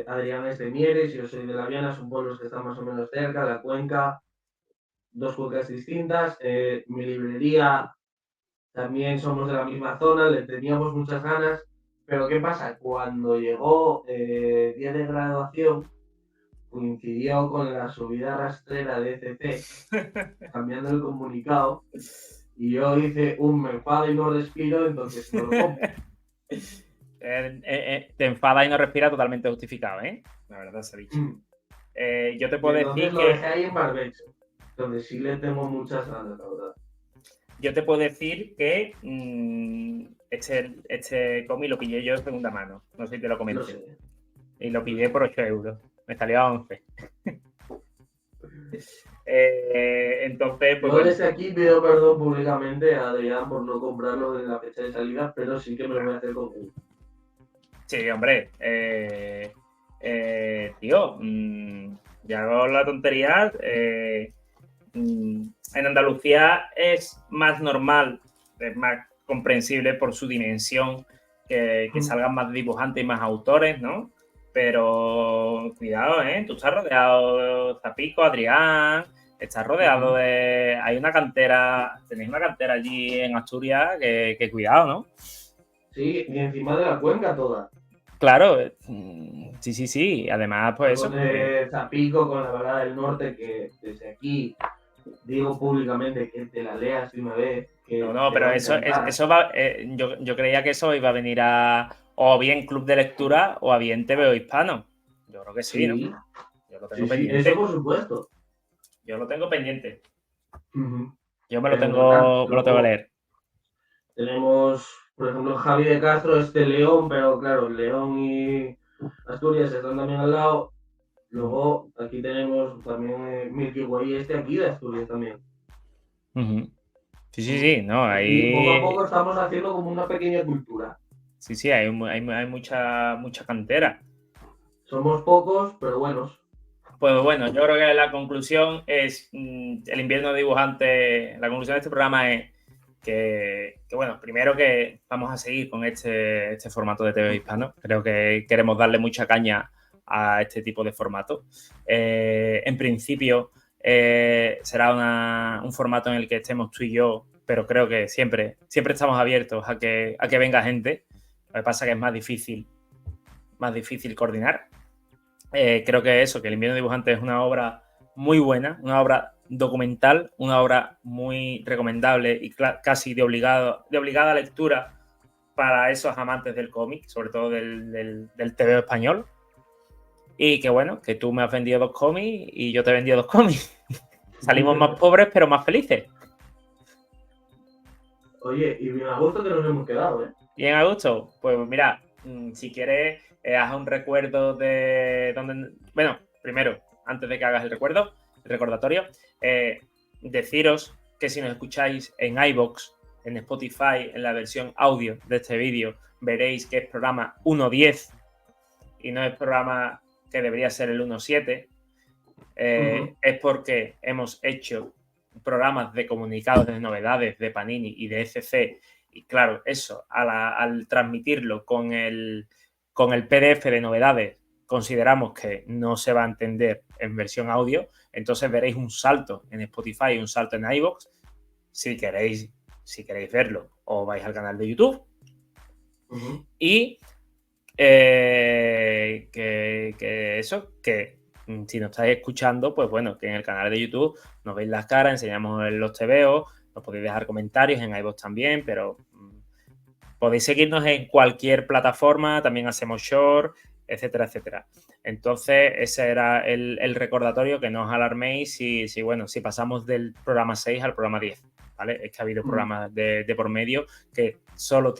Adrián es de Mieres, yo soy de La Viana, son pueblos que están más o menos cerca, la Cuenca, dos cuencas distintas, mi librería también somos de la misma zona, le teníamos muchas ganas, pero ¿qué pasa? Cuando llegó día de graduación, coincidió con la subida rastrera de ECC, cambiando el comunicado, y yo hice un me enfado y no respiro, entonces no lo compro. Te enfada y no respira totalmente justificado, ¿eh? La verdad se ha dicho. Yo te puedo decir lo dejé ahí en barbecho, donde sí le tengo muchas ganas, la verdad. Yo te puedo decir que este cómic lo pillé yo de segunda mano. No sé si te lo comenté. No sé. Y lo pillé por 8 euros. Me salió a 11. Entonces, pues yo desde aquí pido perdón públicamente a Adrián por no comprarlo en la fecha de salida, pero sí que me lo voy a hacer con él. Sí, hombre. Tío, ya hago la tontería. En Andalucía es más normal, es más comprensible por su dimensión que salgan más dibujantes y más autores, ¿no? Pero cuidado, ¿eh? Tú estás rodeado de Zapico, Adrián, estás rodeado de... Hay una cantera, tenéis una cantera allí en Asturias que cuidado, ¿no? Sí, y encima de la Cuenca toda. Claro, sí. Además, pues eso. De Zapico con la Balada del Norte, que desde aquí digo públicamente que te la leas de una vez. No, pero eso va. Yo creía que eso iba a venir a o bien Club de Lectura o a bien TVO Hispano. Yo creo que sí, ¿no? Yo lo tengo pendiente. Sí, eso por supuesto. Yo lo tengo pendiente. Yo me lo Claro, tengo que leer. Tenemos, por ejemplo, Javi de Castro es de León, pero claro, León y Asturias están también al lado. Luego aquí tenemos también Milky Way, aquí de Asturias también. Sí, no, ahí... Y poco a poco estamos haciendo como una pequeña cultura. Sí, hay mucha cantera. Somos pocos, pero buenos. Pues bueno, yo creo que la conclusión es el invierno de dibujante. La conclusión de este programa es que bueno, primero que vamos a seguir con este formato de TV hispano. Creo que queremos darle mucha caña a este tipo de formato. En principio será un formato en el que estemos tú y yo, pero creo que siempre estamos abiertos a que venga gente. Lo que pasa es que es más difícil coordinar. Creo que que El invierno dibujante es una obra muy buena, una obra documental, una obra muy recomendable y casi de obligada lectura para esos amantes del cómic, sobre todo del TVO español. Y que bueno, que tú me has vendido 2 cómics y yo te he vendido 2 cómics. Salimos más pobres, pero más felices. Oye, y bien a gusto que nos hemos quedado, ¿eh? Bien a gusto. Pues mira, si quieres, haz un recuerdo de donde... Bueno, primero, antes de que hagas el recordatorio, deciros que si nos escucháis en iVoox, en Spotify, en la versión audio de este vídeo, veréis que es programa 1.10 y no es programa que debería ser el 1.7, es porque hemos hecho programas de comunicados de novedades de Panini y de FC, y claro, eso, al transmitirlo con el PDF de novedades, consideramos que no se va a entender en versión audio, entonces veréis un salto en Spotify y un salto en iVoox. Si queréis verlo, o vais al canal de YouTube. Y que si nos estáis escuchando, pues bueno, que en el canal de YouTube nos veis las caras, enseñamos los tebeos, nos podéis dejar comentarios en iVoox también, pero podéis seguirnos en cualquier plataforma, también hacemos short, etcétera, etcétera. Entonces, ese era el recordatorio, que no os alarméis si pasamos del programa 6 al programa 10, ¿vale? Es que ha habido programas de por medio que solo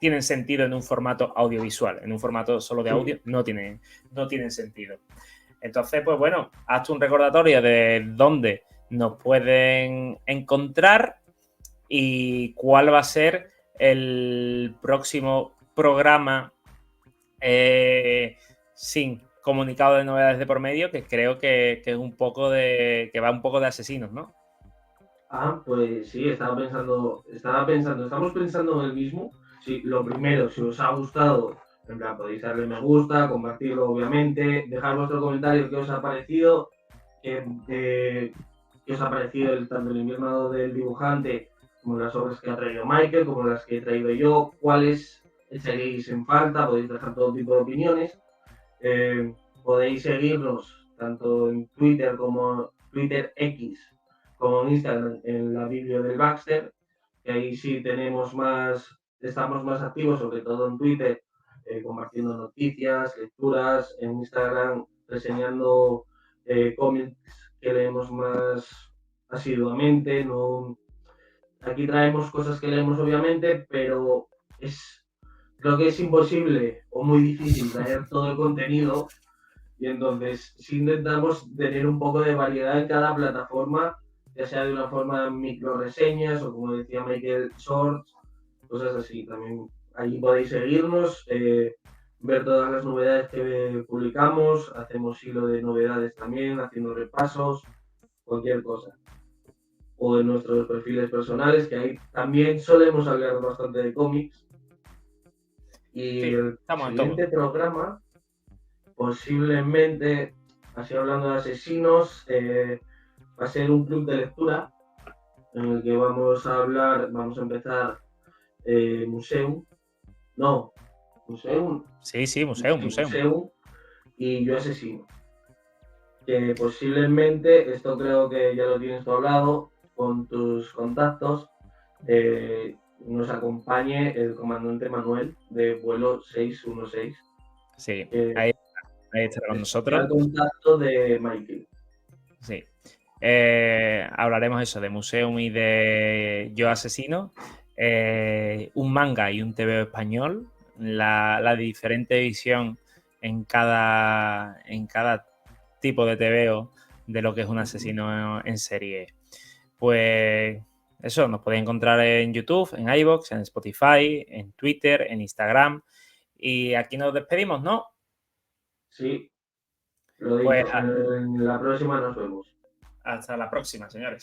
tienen sentido en un formato audiovisual. En un formato solo de audio no tienen sentido. Entonces, pues bueno, hazte un recordatorio de dónde nos pueden encontrar y cuál va a ser el próximo programa sin comunicado de novedades de por medio, que creo que es un poco que va un poco de asesinos, ¿no? Pues sí, estamos pensando en el mismo. Sí, lo primero, si os ha gustado, en plan, podéis darle me gusta, compartirlo obviamente, dejar vuestro comentario, qué os ha parecido, qué os ha parecido tanto el invierno del dibujante como las obras que ha traído Michael, como las que he traído yo, cuáles echaréis en falta, podéis dejar todo tipo de opiniones. Podéis seguirnos tanto en Twitter como Twitter X, como en Instagram, en la Biblia del Baxter, que ahí sí estamos más activos, sobre todo en Twitter, compartiendo noticias, lecturas, en Instagram reseñando cómics que leemos más asiduamente. Aquí traemos cosas que leemos obviamente, pero creo que es imposible o muy difícil traer todo el contenido, y entonces sí intentamos tener un poco de variedad en cada plataforma, ya sea de una forma micro reseñas o, como decía Michael, shorts, cosas así. También allí podéis seguirnos, ver todas las novedades que publicamos, hacemos hilo de novedades también, haciendo repasos, cualquier cosa. O en nuestros perfiles personales, que ahí también solemos hablar bastante de cómics. Y sí, el siguiente programa, posiblemente, así hablando de asesinos, va a ser un club de lectura en el que vamos a empezar Museum. No, Museum. Sí, Museum. Y Yo Asesino. Que posiblemente, esto creo que ya lo tienes tú hablado con tus contactos, nos acompañe el comandante Manuel de vuelo 616. Sí, ahí estará con nosotros. El contacto de Michael. Sí. Hablaremos eso de Museum y de Yo Asesino, un manga y un TVO español, la diferente visión en cada tipo de TVO de lo que es un asesino en serie. Pues eso, nos podéis encontrar en YouTube, en iVoox, en Spotify, en Twitter, en Instagram. Y aquí nos despedimos, ¿no? Sí, lo dicho. Pues En la próxima nos vemos. hasta la próxima, señores.